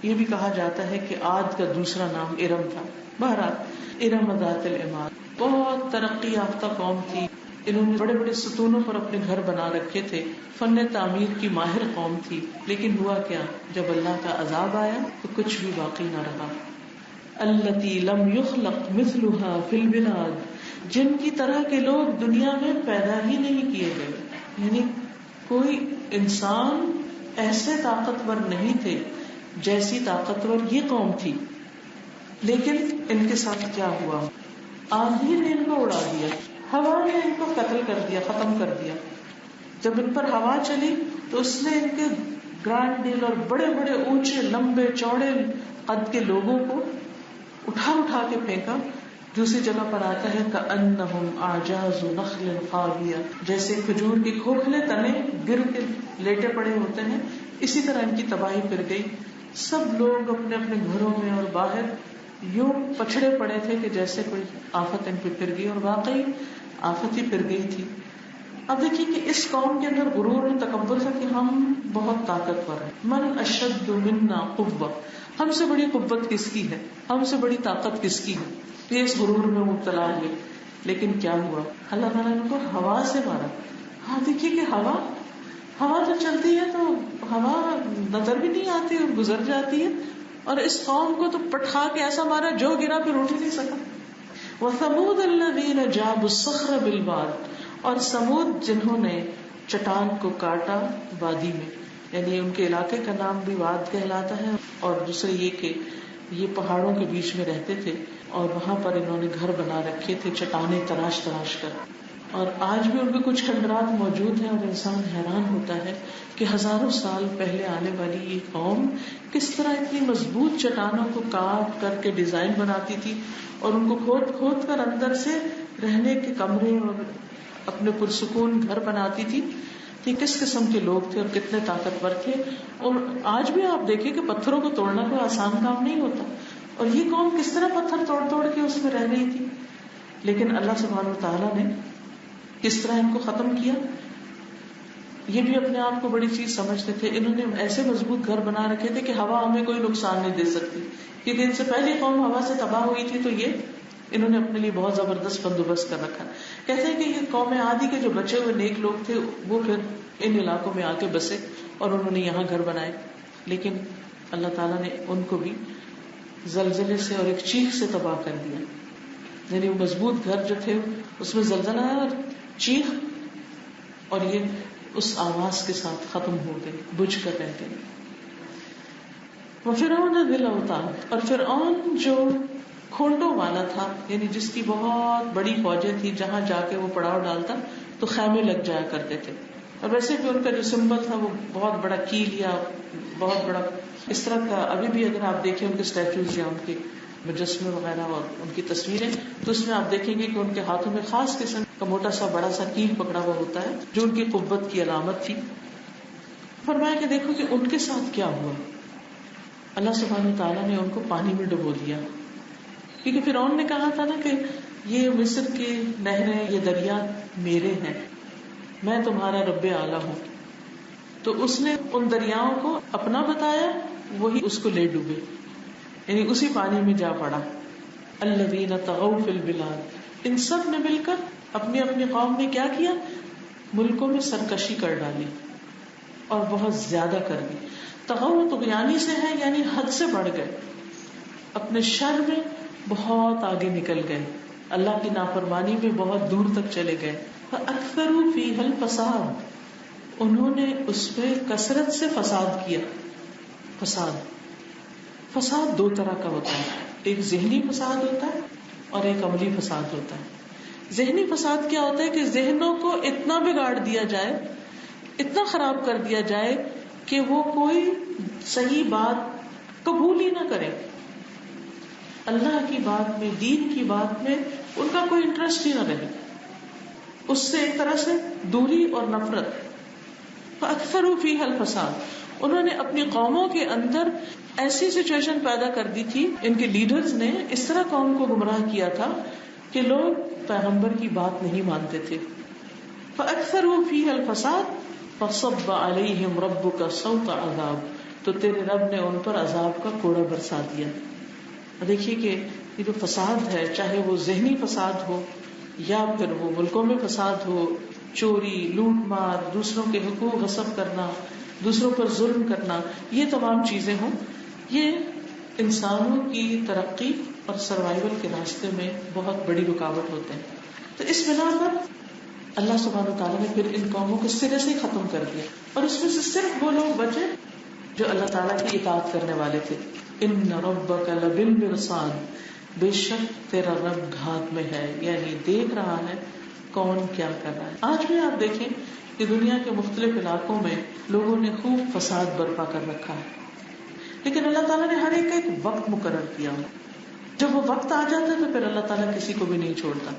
یہ بھی کہا جاتا ہے کہ عاد کا دوسرا نام ارم تھا. بہرحال ارم ذات العماد بہت ترقی یافتہ قوم تھی. انہوں نے بڑے بڑے ستونوں پر اپنے گھر بنا رکھے تھے، فن تعمیر کی ماہر قوم تھی. لیکن ہوا کیا، جب اللہ کا عذاب آیا تو کچھ بھی باقی نہ رہا. التی لم یخلق مثلها فی البلاد، جن کی طرح کے لوگ دنیا میں پیدا ہی نہیں کیے گئے. یعنی کوئی انسان ایسے طاقتور نہیں تھے جیسی طاقتور یہ قوم تھی. لیکن ان کے ساتھ کیا ہوا، آندھی نے ان کو اڑا دیا، ہوا نے ان کو قتل کر دیا، ختم کر دیا. جب ان پر ہوا چلی تو اس نے ان کے گرانڈ ڈیل اور بڑے بڑے اونچے لمبے چوڑے قد کے لوگوں کو اٹھا اٹھا کے پھینکا. دوسری جگہ پر آتا ہے کأنہم اعجاز نخل خاویہ، جیسے کھجور کے کھوکھلے تنے گر کے لیٹے پڑے ہوتے ہیں، اسی طرح ان کی تباہی پھر گئی. سب لوگ اپنے اپنے گھروں میں اور باہر یوں پچھڑے پڑے تھے کہ جیسے کوئی آفت ان پہ پھر گئی، اور واقعی آفت ہی پھر گئی تھی. اب دیکھیے کہ اس قوم کے اندر غرور اور تکبر تھا کہ ہم بہت طاقتور ہیں. من اشد منا قوہ، ہم سے بڑی قوت کس کی ہے، ہم سے بڑی طاقت کس کی ہے. یہ اس غرور میں مبتلا ہوئے. لیکن کیا ہوا، اللہ تعالیٰ نے ان کو ہوا سے مارا. ہاں دیکھیے کہ ہوا تو چلتی ہے تو ہوا نظر بھی نہیں آتی اور گزر جاتی ہے، اور اس قوم کو تو پٹھا کے ایسا مارا جو گرا پھر اٹھ ہی نہیں سکا. وثمود الذین جابوا الصخر بالواد، اور سمود جنہوں نے چٹان کو کاٹا وادی میں، یعنی ان کے علاقے کا نام بھی واد کہلاتا ہے، اور دوسرے یہ کہ یہ پہاڑوں کے بیچ میں رہتے تھے اور وہاں پر انہوں نے گھر بنا رکھے تھے چٹانیں تراش تراش کر. اور آج بھی ان کے کچھ کھنڈرات موجود ہیں، اور انسان حیران ہوتا ہے کہ ہزاروں سال پہلے آنے والی یہ قوم کس طرح اتنی مضبوط چٹانوں کو کاٹ کر کے ڈیزائن بناتی تھی، اور ان کو کھود کھود کر اندر سے رہنے کے کمرے اور اپنے پرسکون گھر بناتی تھی. یہ کس قسم کے لوگ تھے اور کتنے طاقتور تھے. اور آج بھی آپ دیکھیں کہ پتھروں کو توڑنا کوئی آسان کام نہیں ہوتا، اور یہ قوم کس طرح پتھر توڑ توڑ کے اس میں رہ رہی تھی. لیکن اللہ سبحانہ وتعالیٰ نے کس طرح ان کو ختم کیا؟ یہ بھی اپنے آپ کو بڑی چیز سمجھتے تھے. انہوں نے ایسے مضبوط گھر بنا رکھے تھے کہ ہوا ہمیں کوئی نقصان نہیں دے سکتی. کیونکہ ان سے پہلی قوم ہوا سے تباہ ہوئی تھی، تو یہ انہوں نے اپنے لیے بہت زبردست بندوبست کر رکھا. کہتے ہیں کہ یہ قوم عادی کے جو بچے ہوئے نیک لوگ تھے وہ پھر ان علاقوں میں آ کے بسے اور انہوں نے یہاں گھر بنائے. لیکن اللہ تعالیٰ نے ان کو بھی زلزلے سے اور ایک چیخ سے تباہ کر دیا. یعنی وہ مضبوط گھر جو تھے اس میں زلزلہ آیا اور چیخ، اور یہ اس آواز کے ساتھ ختم ہو گئے، بجھ کر رہ گئے. وفرعون ذی الاوتاد، اور فرعون جو کھونٹوں والا تھا، یعنی جس کی بہت بڑی فوجیں تھی، جہاں جا کے وہ پڑاؤ ڈالتا تو خیمے لگ جایا کرتے تھے. اور ویسے بھی ان کا جو سمبل تھا وہ بہت بڑا کیل یا بہت بڑا اس طرح کا. ابھی بھی اگر آپ دیکھیں ان کے اسٹیچوز یا ان کے مجسمے وغیرہ اور ان کی تصویریں، تو اس میں آپ دیکھیں گے کہ ان کے ہاتھوں میں خاص قسم کا موٹا سا بڑا سا کیل پکڑا ہوا ہوتا ہے جو ان کی قوت کی علامت تھی. فرمایا کہ دیکھو کہ ان کے ساتھ کیا ہوا. اللہ سبحانہ تعالیٰ نے ان کو پانی میں ڈبو دیا، کیونکہ فرعون نے کہا تھا نا کہ یہ مصر کی نہریں، یہ دریا میرے ہیں، میں تمہارا رب اعلیٰ ہوں. تو اس نے ان دریاؤں کو اپنا بتایا، وہی اس کو لے ڈوبے، یعنی اسی پانی میں جا پڑا. الذین طغوا فی البلاد، ان سب نے مل کر اپنی اپنی قوم نے کیا کیا؟ ملکوں میں سرکشی کر ڈالی اور بہت زیادہ کر دی. طغوا طغیانی سے ہے، یعنی حد سے بڑھ گئے، اپنے شر میں بہت آگے نکل گئے، اللہ کی نافرمانی میں بہت دور تک چلے گئے. فاکثروا فیہا الفساد، انہوں نے اس پہ کثرت سے فساد کیا. فساد دو طرح کا ہوتا ہے، ایک ذہنی فساد ہوتا ہے اور ایک عملی فساد ہوتا ہے. ذہنی فساد کیا ہوتا ہے کہ ذہنوں کو اتنا بگاڑ دیا جائے، اتنا خراب کر دیا جائے کہ وہ کوئی صحیح بات قبول ہی نہ کرے. اللہ کی بات میں، دین کی بات میں ان کا کوئی انٹرسٹ ہی نہ رہے، اس سے ایک طرح سے دوری اور نفرت. فاکثروا فیہا الفساد، انہوں نے اپنی قوموں کے اندر ایسی سچویشن پیدا کر دی تھی، ان کے لیڈرز نے اس طرح قوم کو گمراہ کیا تھا کہ لوگ پیغمبر کی بات نہیں مانتے تھے. فاکثروا فیہا الفساد فصب علیہم ربک صوت عذاب، تو تیرے رب نے ان پر عذاب کا کوڑا برسا دیا. دیکھیے کہ یہ جو فساد ہے، چاہے وہ ذہنی فساد ہو یا پھر وہ ملکوں میں فساد ہو، چوری، لوٹ مار، دوسروں کے حقوق غصب کرنا، دوسروں پر ظلم کرنا، یہ تمام چیزیں ہوں، یہ انسانوں کی ترقی اور سروائیول کے راستے میں بہت بڑی رکاوٹ ہوتے ہیں. تو اس بنا پر اللہ سبحانہ وتعالیٰ نے پھر ان قوموں کو سرے سے ختم کر دیا، اور اس میں سے صرف وہ لوگ بچے جو اللہ تعالیٰ کی اطاعت کرنے والے تھے. ان ربک لبالمرصاد، بے شک تیرا رب گھات میں ہے، یعنی دیکھ رہا ہے کون کیا کر رہا ہے. آج بھی آپ دیکھیں کہ دنیا کے مختلف علاقوں میں لوگوں نے خوب فساد برپا کر رکھا ہے، لیکن اللہ تعالیٰ نے ہر ایک کا ایک وقت مقرر کیا. جب وہ وقت آ جاتا ہے تو پھر اللہ تعالیٰ کسی کو بھی نہیں چھوڑتا.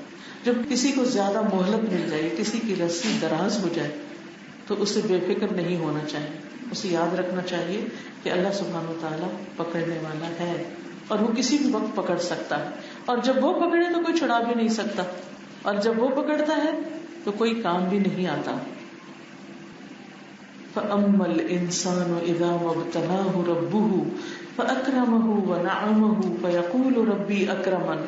جب کسی کو زیادہ مہلت مل جائے، کسی کی رسی دراز ہو جائے، تو اسے بے فکر نہیں ہونا چاہیے. اسے یاد رکھنا چاہیے کہ اللہ سبحانہ وتعالیٰ پکڑنے والا ہے، اور وہ کسی بھی وقت پکڑ سکتا ہے. اور جب وہ پکڑے تو کوئی چھڑا بھی نہیں سکتا، اور جب وہ پکڑتا ہے تو کوئی کام بھی نہیں آتا. فَأَمَّا الْإِنسَانُ إِذَا مَا ابْتَلَاهُ رَبُّهُ فَأَكْرَمَهُ وَنَعَمَهُ فَيَقُولُ رَبِّي أَكْرَمَنِ.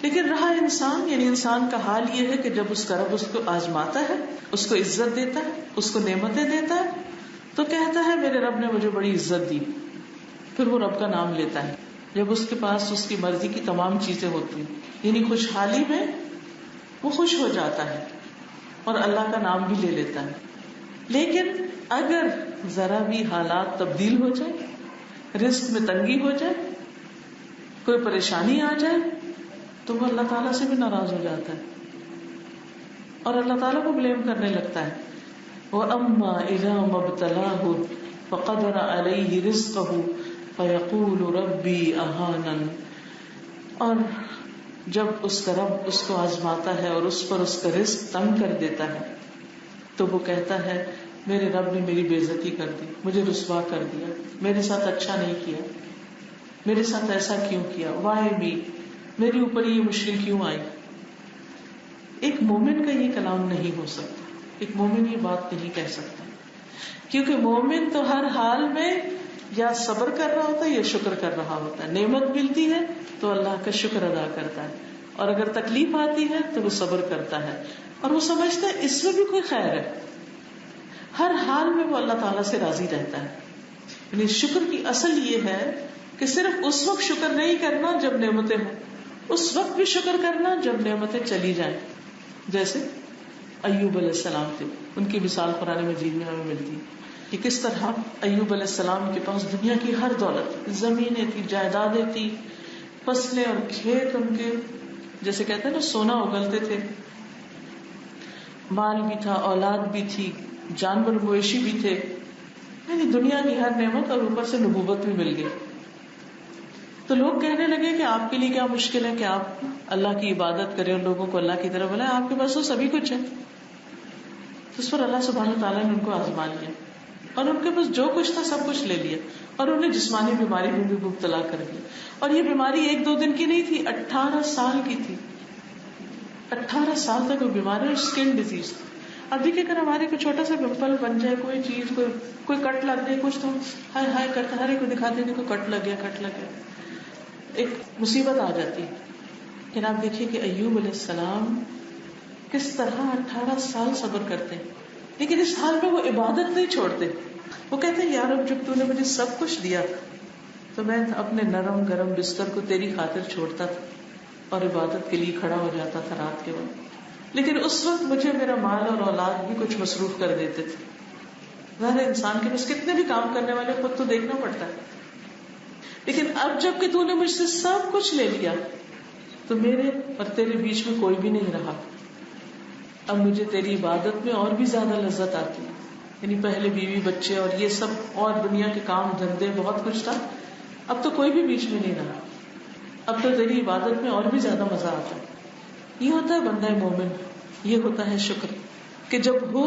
لیکن رہا انسان، یعنی انسان کا حال یہ ہے کہ جب اس کا رب اس کو آزماتا ہے، اس کو عزت دیتا ہے، اس کو نعمتیں دیتا ہے، تو کہتا ہے میرے رب نے مجھے بڑی عزت دی. پھر وہ رب کا نام لیتا ہے. جب اس کے پاس اس کی مرضی کی تمام چیزیں ہوتی ہیں، یعنی خوشحالی میں وہ خوش ہو جاتا ہے اور اللہ کا نام بھی لے لیتا ہے. لیکن اگر ذرا بھی حالات تبدیل ہو جائے، رزق میں تنگی ہو جائے، کوئی پریشانی آ جائے، تو وہ اللہ تعالیٰ سے بھی ناراض ہو جاتا ہے اور اللہ تعالیٰ کو بلیم کرنے لگتا ہے. وَأَمَّا إِذَا مَا ابْتَلَاهُ فَقَدَرَ عَلَيْهِ رِزْقَهُ فَيَقُولُ رَبِّي أَهَانَنِ. اور جب اس کا رب اس کو آزماتا ہے اور اس پر اس کا رزق تنگ کر دیتا ہے، تو وہ کہتا ہے میرے رب نے میری بے عزتی کر دی، مجھے رسوا کر دیا، میرے ساتھ اچھا نہیں کیا، میرے ساتھ ایسا کیوں کیا، وائی می، میرے اوپر یہ مشکل کیوں آئی. ایک مومن کا یہ کلام نہیں ہو سکتا، ایک مومن یہ بات نہیں کہہ سکتا، کیونکہ مومن تو ہر حال میں یا صبر کر رہا ہوتا ہے یا شکر کر رہا ہوتا ہے. نعمت ملتی ہے تو اللہ کا شکر ادا کرتا ہے، اور اگر تکلیف آتی ہے تو وہ صبر کرتا ہے، اور وہ سمجھتا ہے اس میں بھی کوئی خیر ہے. ہر حال میں وہ اللہ تعالیٰ سے راضی رہتا ہے. یعنی شکر کی اصل یہ ہے کہ صرف اس وقت شکر نہیں کرنا جب نعمتیں ہوں، اس وقت بھی شکر کرنا جب نعمتیں چلی جائیں. جیسے ایوب علیہ السلام تھے، ان کی مثال قرآن مجید میں ہمیں ملتی ہے کہ کس طرح ایوب علیہ السلام کے پاس دنیا کی ہر دولت، زمینیں تھی، جائیدادیں تھی، فصلیں اور کھیت ان کے جیسے کہتے ہیں نا سونا اگلتے تھے، مال بھی تھا، اولاد بھی تھی، جانور مویشی بھی تھے، یعنی دنیا کی ہر نعمت، اور اوپر سے نبوت بھی مل گئی. تو لوگ کہنے لگے کہ آپ کے لیے کیا مشکل ہے کہ آپ اللہ کی عبادت کریں اور لوگوں کو اللہ کی طرف بلائیں، آپ کے پاس تو سبھی کچھ ہے. تو اس پر اللہ سبحانہ وتعالیٰ نے ان کو آزما لیا، اور ان کے پاس جو کچھ تھا سب کچھ لے لیا، اور انہیں جسمانی بیماری میں بھی مبتلا کر دیا. اور یہ بیماری 1-2 دن کی نہیں تھی، 18 سال کی تھی. 18 سال تک وہ بیماری، اسکن ڈیزیز. اب دیکھیے اگر ہمارے کوئی چھوٹا سا پمپل بن جائے، کوئی چیز، کوئی کٹ لگ جائے، کچھ تو ہائے ہائے کرتا ہر ایک کو دکھاتے ہیں کہ کٹ لگ گیا، کٹ لگ گیا، ایک مصیبت آ جاتی ہے. لیکن آپ دیکھیے کہ ایوب علیہ السلام کس طرح 18 سال صبر کرتے ہیں، لیکن اس حال میں وہ عبادت نہیں چھوڑتے. وہ کہتے ہیں یا رب جب تو نے مجھے سب کچھ دیا تو میں اپنے نرم گرم بستر کو تیری خاطر چھوڑتا تھا اور عبادت کے لیے کھڑا ہو جاتا تھا رات کے وقت، لیکن اس وقت مجھے میرا مال اور اولاد بھی کچھ مصروف کر دیتے تھے. ظاہر انسان کے پاس کتنے بھی کام کرنے والے خود تو دیکھنا پڑتا ہے، لیکن اب جب کہ تو نے مجھ سے سب کچھ لے لیا تو میرے اور تیرے بیچ میں کوئی بھی نہیں رہا. اب مجھے تیری عبادت میں اور بھی زیادہ لذت آتی ہے. یعنی پہلے بیوی بچے اور یہ سب اور دنیا کے کام دھندے بہت کچھ تھا، اب تو کوئی بھی بیچ میں نہیں رہا، اب تو تیری عبادت میں اور بھی زیادہ مزہ آتا ہے. یہ ہوتا ہے بندہ مومن، یہ ہوتا ہے شکر، کہ جب ہو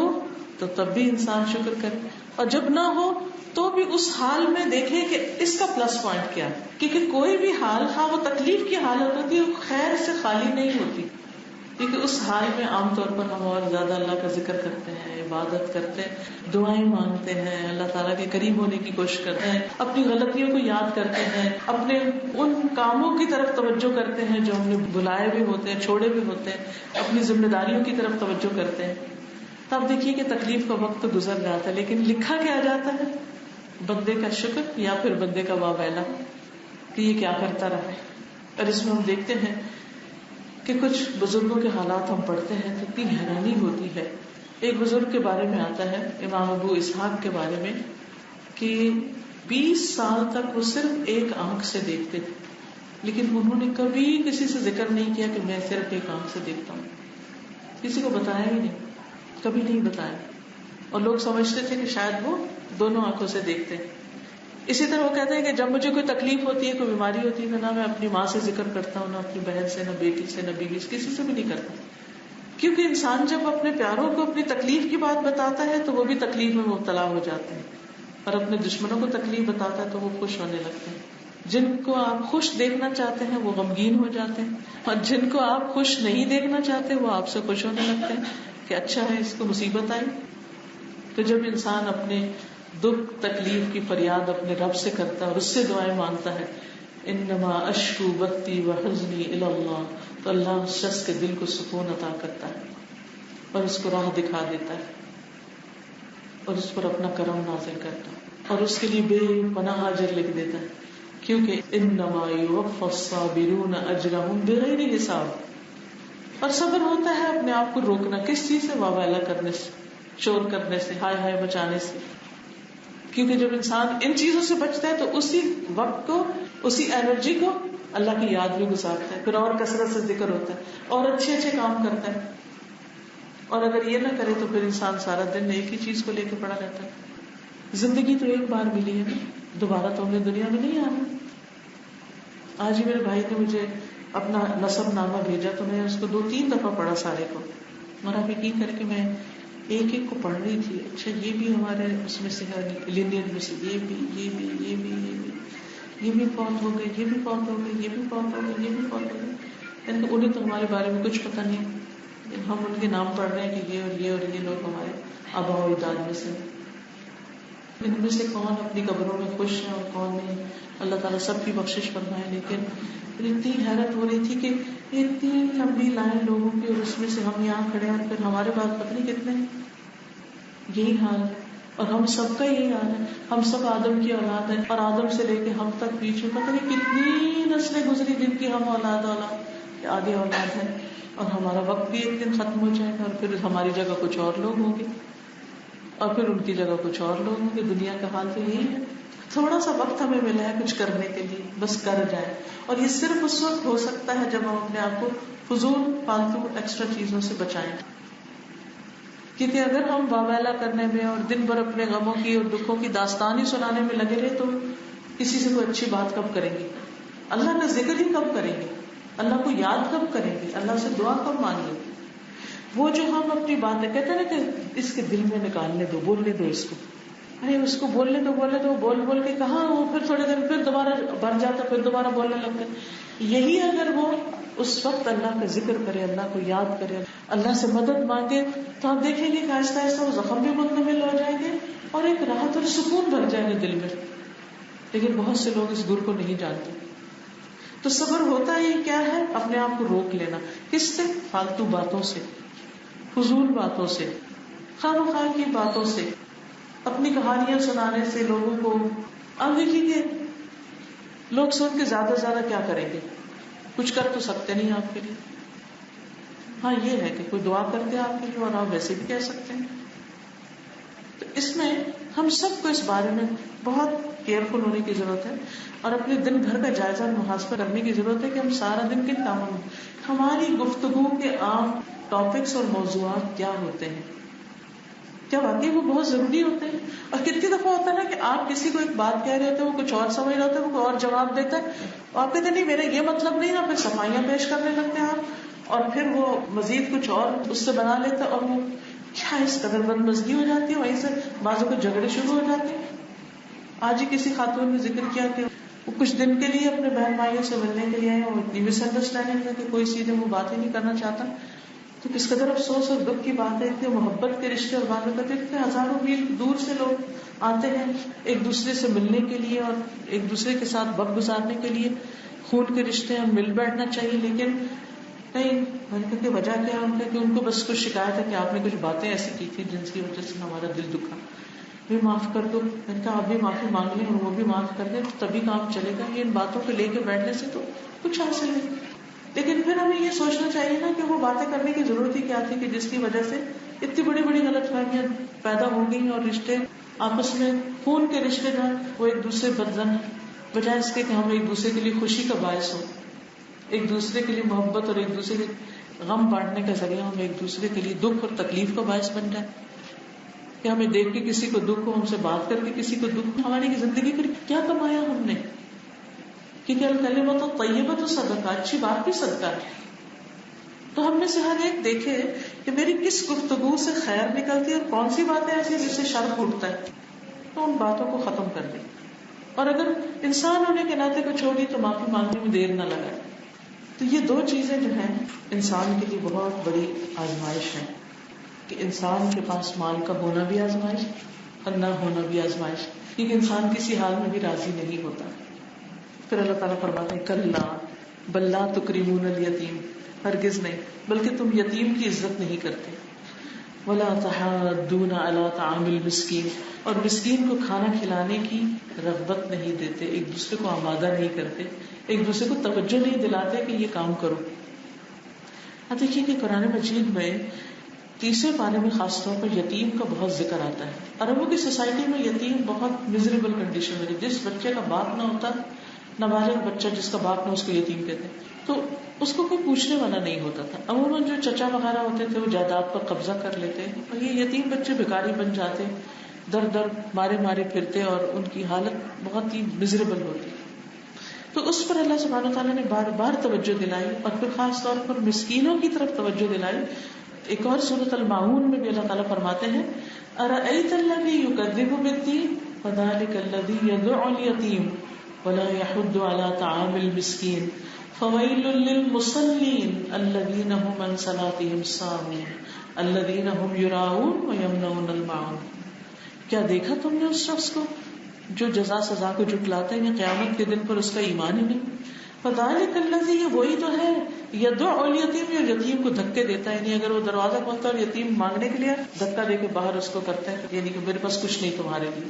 تو تب بھی انسان شکر کرے، اور جب نہ ہو تو بھی اس حال میں دیکھے کہ اس کا پلس پوائنٹ کیا ہے. کیونکہ کوئی بھی حال، ہاں وہ تکلیف کی حالت ہوتی ہے، وہ خیر سے خالی نہیں ہوتی. کیونکہ اس حال میں عام طور پر ہم اور زیادہ اللہ کا ذکر کرتے ہیں، عبادت کرتے ہیں، دعائیں مانگتے ہیں، اللہ تعالیٰ کے قریب ہونے کی کوشش کرتے ہیں، اپنی غلطیوں کو یاد کرتے ہیں، اپنے ان کاموں کی طرف توجہ کرتے ہیں جو ہم نے بلائے بھی ہوتے ہیں، چھوڑے بھی ہوتے ہیں، اپنی ذمہ داریوں کی طرف توجہ کرتے ہیں. تب دیکھیے کہ تکلیف کا وقت تو گزر جاتا ہے، لیکن لکھا کیا جاتا ہے؟ بندے کا شکر یا پھر بندے کا واویلا کہ یہ کیا کرتا رہا. اور اس میں ہم دیکھتے ہیں کہ کچھ بزرگوں کے حالات ہم پڑھتے ہیں تو اتنی حیرانی ہوتی ہے. ایک بزرگ کے بارے میں آتا ہے، امام ابو اسحاق کے بارے میں، کہ 20 سال تک وہ صرف ایک آنکھ سے دیکھتے تھے، لیکن انہوں نے کبھی کسی سے ذکر نہیں کیا کہ میں صرف ایک آنکھ سے دیکھتا ہوں. کسی کو بتایا ہی نہیں، کبھی نہیں بتایا. اور لوگ سمجھتے تھے کہ شاید وہ دونوں آنکھوں سے دیکھتے ہیں. اسی طرح وہ کہتے ہیں کہ جب مجھے کوئی تکلیف ہوتی ہے، کوئی بیماری ہوتی ہے، نہ میں اپنی ماں سے ذکر کرتا ہوں، نہ اپنی بہن سے، نہ بیٹی سے، نہ بیوی سے، کسی سے بھی نہیں کرتا. کیونکہ انسان جب اپنے پیاروں کو اپنی تکلیف کی بات بتاتا ہے تو وہ بھی تکلیف میں مبتلا ہو جاتے ہیں، اور اپنے دشمنوں کو تکلیف بتاتا ہے تو وہ خوش ہونے لگتے ہیں. جن کو آپ خوش دیکھنا چاہتے ہیں وہ غمگین ہو جاتے ہیں، اور جن کو آپ خوش نہیں دیکھنا چاہتے وہ آپ سے خوش ہونے لگتے ہیں کہ اچھا ہے اس کو مصیبت آئی. تو جب انسان اپنے دکھ تکلیف کی فریاد اپنے رب سے کرتا ہے اور اس سے دعائیں مانگتا ہے، انما اشکو بثی وحزنی الی اللہ، تو اللہ اس شخص کے دل کو سکون عطا کرتا ہے اور اس کو راہ دکھا دیتا ہے اور اس پر اپنا کرم نازل کرتا ہے اور اس کے لیے بے پناہ اجر لکھ دیتا ہے. کیونکہ انما یوفی الصابرون اجرهم بغیر حساب. اور صبر ہوتا ہے اپنے آپ کو روکنا، کس چیز سے؟ واویلا کرنے سے، شور کرنے سے، ہائے ہائے مچانے سے. کیونکہ جب انسان ان چیزوں سے بچتا ہے تو اسی وقت کو، اسی انرجی کو اللہ کی یاد میں گزارتا ہے، پھر اور کثرت سے ذکر ہوتا ہے اور اچھے اچھے کام کرتا ہے. اور اگر یہ نہ کرے تو پھر انسان سارا دن ایک ہی چیز کو لے کے پڑا رہتا ہے. زندگی تو ایک بار ملی ہے، دوبارہ تو ہمیں دنیا میں نہیں آنا. آج ہی میرے بھائی نے مجھے اپنا نسب نامہ بھیجا تو میں اس کو 2-3 دفعہ پڑھا سارے کو، اور اب یقین کر کے میں ایک ایک کو پڑھ رہی تھی. اچھا یہ بھی ہمارے اس میں سے ہے، لینئر میں سے یہ بھی، یہ بھی، یہ بھی، یہ بھی، یہ بھی فوت ہو گئے، یہ بھی فوت ہو گئے، یہ بھی فوت ہو گئے، یہ بھی فوت ہو گئے. یعنی انہیں تو ہمارے بارے میں کچھ پتہ نہیں. ہم ان کے نام پڑھ رہے ہیں کہ یہ اور یہ لوگ ہمارے آباء و اجداد میں سے، ان میں سے کون اپنی قبروں میں خوش ہیں اور کون نہیں. اللہ تعالیٰ سب کی بخشش فرمائے. لیکن اتنی حیرت ہو رہی تھی کہ اتنی لمبی لائن لوگوں کی، اور اس میں سے ہم یہاں کھڑے ہیں اور پھر ہمارے بعد پتہ نہیں کتنے. یہی حال ہے اور ہم سب کا یہی حال ہے. ہم سب آدم کی اولاد ہیں، اور آدم سے لے کے ہم تک بیچ میں پتہ نہیں کتنی نسلیں گزری جن کی ہم اولاد آگے اولاد ہیں. اور ہمارا وقت بھی ایک دن ختم ہو جائے گا، اور پھر ہماری جگہ کچھ اور لوگ ہوں گے، اور پھر ان کی جگہ کچھ اور لوگ ہوں گے. دنیا کا حال تو یہی ہے. تھوڑا سا وقت ہمیں ملا ہے کچھ کرنے کے لیے، بس کر جائیں. اور یہ صرف اس وقت ہو سکتا ہے جب ہم اپنے آپ کو فضول فالتو ایکسٹرا چیزوں سے بچائیں. کیونکہ اگر ہم واویلا کرنے میں اور دن بھر اپنے غموں کی اور دکھوں کی داستان ہی سنانے میں لگے رہے تو کسی سے کوئی اچھی بات کب کریں گے؟ اللہ کا ذکر ہی کب کریں گے؟ اللہ کو یاد کب کریں گے؟ اللہ سے دعا کب مانگیں گے؟ وہ جو ہم اپنی باتیں کہتے ہیں نا کہ اس کے دل میں نکالنے دو، بولنے دو اس کو، ارے اس کو بولنے دو بول بول کے کہاں وہ پھر تھوڑے دیر پھر دوبارہ بھر جاتا، پھر دوبارہ بولنے لگتے. یہی اگر وہ اس وقت اللہ کا ذکر کرے، اللہ کو یاد کرے، اللہ سے مدد مانگے، تو آپ دیکھیں گے کہ آہستہ آہستہ وہ زخم بھی منتقل ہو جائیں گے اور ایک راحت اور سکون بھر جائے گا دل میں. لیکن بہت سے لوگ اس گر کو نہیں جانتے. تو صبر ہوتا ہی کیا ہے؟ اپنے آپ کو روک لینا. کس سے؟ فالتو باتوں سے، فضول باتوں سے، خواہ کی باتوں سے، اپنی کہانیاں سنانے سے لوگوں کو. اب دیکھیں گے لوگ سن کے زیادہ سے زیادہ کیا کریں گے؟ کچھ کر تو سکتے نہیں آپ کے لیے. ہاں یہ ہے کہ کوئی دعا کرتے آپ کے لیے اور آپ ویسے بھی کہہ سکتے ہیں. تو اس میں ہم سب کو اس بارے میں بہت کیئرفل ہونے کی ضرورت ہے اور اپنے دن بھر کا جائزہ محاسبہ کرنے کی ضرورت ہے کہ ہم سارا دن کن کاموں میں، ہماری گفتگو کے عام ٹاپکس اور موضوعات کیا ہوتے ہیں، کیا واقعی وہ بہت ضروری ہوتے ہیں. اور کتنی دفعہ ہوتا ہے نا کہ آپ کسی کو ایک بات کہہ رہے ہوتے ہیں، وہ کچھ اور سمجھ رہا ہوتا ہے، وہ کوئی اور جواب دیتا ہے اور آپ کہتے ہیں نہیں میرا یہ مطلب نہیں. آپ پھر صفائیاں پیش کرنے لگتے ہیں آپ، اور پھر وہ مزید کچھ اور اس سے بنا لیتا ہے، اور وہ کیا اس قدر بدمزگی ہو جاتی ہے، وہیں سے بعضوں کو جھگڑے شروع ہو جاتے ہیں. آج ہی کسی خاتون نے ذکر کیا کہ وہ کچھ دن کے لیے اپنے بہن بھائیوں سے ملنے کے لیے آئے، اور اتنی مس انڈرسٹینڈنگ ہے کہ کوئی سیدھے وہ بات ہی نہیں کرنا چاہتا. تو کس قدر افسوس اور دکھ کی بات ہے. اتنے محبت کے رشتے اور باتیں کرتے، اتنے ہزاروں میل دور سے لوگ آتے ہیں ایک دوسرے سے ملنے کے لیے اور ایک دوسرے کے ساتھ وقت گزارنے کے لیے. خون کے رشتے ہیں، مل بیٹھنا چاہیے، لیکن نہیں. میں نے کہا کہ وجہ کیا ہے؟ کہ ان کو بس کچھ شکایت ہے کہ آپ نے کچھ باتیں ایسی کی تھی جن کی وجہ سے ہمارا دل دکھا، بھی معاف کر دو. میں نے کہا آپ بھی معافی مانگ لیں اور وہ بھی معاف کر دیں، تبھی کام چلے گا. یہ ان باتوں کو لے کے بیٹھنے سے تو کچھ حاصل نہیں. لیکن پھر ہمیں یہ سوچنا چاہیے نا کہ وہ باتیں کرنے کی ضرورت ہی کیا تھی کہ جس کی وجہ سے اتنی بڑی بڑی غلط فہمیاں پیدا ہو گئی اور رشتے آپس میں، خون کے رشتے جو ہیں وہ ایک دوسرے بدزن، بجائے اس کے کہ ہم ایک دوسرے کے لیے خوشی کا باعث ہو، ایک دوسرے کے لیے محبت اور ایک دوسرے کے غم بانٹنے کا ذریعہ، ہم ایک دوسرے کے لیے دکھ اور تکلیف کا باعث بن جائے. کہ ہمیں دیکھ کے کسی کو دکھ ہو، ہم سے بات کر کے کسی کو دکھ ہو. ہماری زندگی پر کیا کمایا ہم نے؟ کیونکہ الکلمۃ الطیبۃ صدقہ، اچھی بات بھی صدقہ ہے. تو ہم میں سے ہر ایک دیکھے کہ میری کس گفتگو سے خیر نکلتی ہے اور کون سی باتیں ایسی جس سے شر پھوٹتا ہے، تو ان باتوں کو ختم کر دیں. اور اگر انسان ہونے کے ناطے کو چھوڑی تو معافی مانگنے میں دیر نہ لگائے. تو یہ دو چیزیں جو ہیں انسان کے لیے بہت بڑی آزمائش ہے، کہ انسان کے پاس مال کا ہونا بھی آزمائش اور نہ ہونا بھی آزمائش، کیونکہ انسان کسی حال میں بھی راضی نہیں ہوتا. پھر اللہ تعالیٰ فرماتے ہیں کلا بل لا تکرمون الیتیم، ہرگز نہیں، بلکہ تم یتیم کی عزت نہیں کرتے. ولا تحاضون علی طعام المسکین، اور مسکین کو کھانا کھلانے کی رغبت نہیں دیتے، ایک دوسرے کو آمادہ نہیں کرتے، ایک دوسرے کو توجہ نہیں دلاتے کہ یہ کام کرو. اب دیکھیے کہ قرآن مجید میں 30ویں پارے میں خاص طور پر یتیم کا بہت ذکر آتا ہے. عربوں کی سوسائٹی میں یتیم بہت میزریبل کنڈیشن میں، جس بچے کا باپ نہ ہوتا، نابالغ بچہ جس کا باپ نہ، اس کو یتیم کہتے ہیں. تو اس کو کوئی پوچھنے والا نہیں ہوتا تھا. عموماً جو چچا وغیرہ ہوتے تھے وہ جائیداد پر قبضہ کر لیتے اور یہ یتیم بچے بھکاری بن جاتے، در در مارے مارے پھرتے اور ان کی حالت بہت ہی میزریبل ہوتی. تو اس پر اللہ سبحانہ وتعالیٰ نے بار بار توجہ دلائی اور پھر خاص طور پر مسکینوں کی طرف توجہ دلائی. ایک اور سورۃ الماعون میں بھی اللہ تعالیٰ فرماتے ہیں ارأیت الذی یکذب بالدین فذلک الذی یدع الیتیم ولا یحض علی طعام المسکین فویل للمصلین الذین هم عن صلاتهم ساہون الذین هم یراؤون ویمنعون الماعون. کیا دیکھا تم نے اس شخص کو جو جزا سزا کو جھٹلاتا ہے یا قیامت کے دن پر اس کا ایمان ہی نہیں. فذلک الذی، یہ وہی تو ہے، یدعو الیتیم، جو یتیم کو دھکے دیتا ہے. یعنی اگر وہ دروازہ کھولتا ہے اور یتیم مانگنے کے لیے دھکا دے کے باہر اس کو کرتا ہے، یعنی کہ میرے پاس کچھ نہیں تمہارے لیے.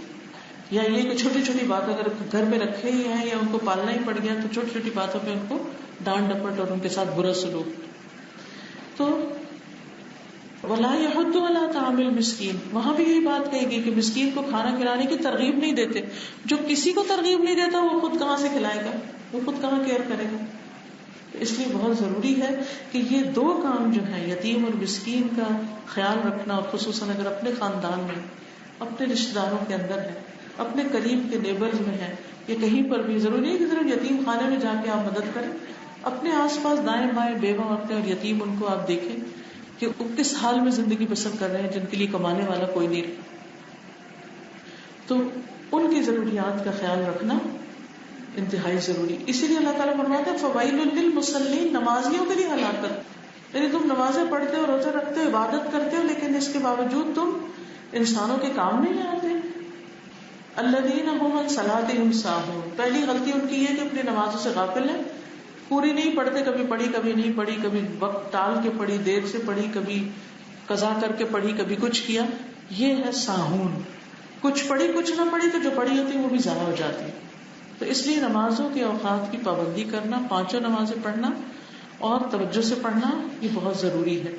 یا یہ کہ چھوٹی چھوٹی بات اگر گھر میں رکھے ہی ہیں یا ان کو پالنا ہی پڑ گیا تو چھوٹی چھوٹی باتوں پہ ان کو ڈانٹ ڈپٹ اور ان کے ساتھ برا سلوک. تو ولا یحض علی طعام المسکین، وہاں بھی یہی بات کہے گی کہ مسکین کو کھانا کھلانے کی ترغیب نہیں دیتے. جو کسی کو ترغیب نہیں دیتا وہ خود کہاں سے کھلائے گا، وہ خود کہاں کیئر کرے گا. اس لیے بہت ضروری ہے کہ یہ دو کام جو ہیں، یتیم اور مسکین کا خیال رکھنا، اور خصوصاً اگر اپنے خاندان میں، اپنے رشتے داروں کے اندر ہے، اپنے قریب کے نیبرز میں ہے، یا کہیں پر بھی، ضروری نہیں کہ صرف یتیم خانے میں جا کے آپ مدد کریں. اپنے آس پاس دائیں بائیں بیوہ عورتیں اور یتیم، ان کو آپ دیکھیں کہ وہ کس حال میں زندگی بسر کر رہے ہیں، جن کے لیے کمانے والا کوئی نہیں رہا. تو ان کی ضروریات کا خیال رکھنا انتہائی ضروری. اسی لیے اللہ تعالیٰ فرماتے ہیں فوائل للمصلین، نمازیوں کے لیے ہلاکت. یعنی تم نمازیں پڑھتے ہو، روزے رکھتے ہو، عبادت کرتے ہو، لیکن اس کے باوجود تم انسانوں کے کام نہیں آتے. الذین هم عن صلاتهم ساہون، پہلی غلطی ان کی یہ کہ اپنی نمازوں سے غافل ہیں، پوری نہیں پڑھتے، کبھی پڑھی کبھی نہیں پڑھی، کبھی وقت ٹال کے پڑھی، دیر سے پڑھی، کبھی قضا کر کے پڑھی، کبھی کچھ کیا. یہ ہے ساہون. کچھ پڑھی کچھ نہ پڑھی تو جو پڑھی ہوتی وہ بھی ضائع ہو جاتی. تو اس لیے نمازوں کے اوقات کی پابندی کرنا، 5 نمازیں پڑھنا اور توجہ سے پڑھنا، یہ بہت ضروری ہے.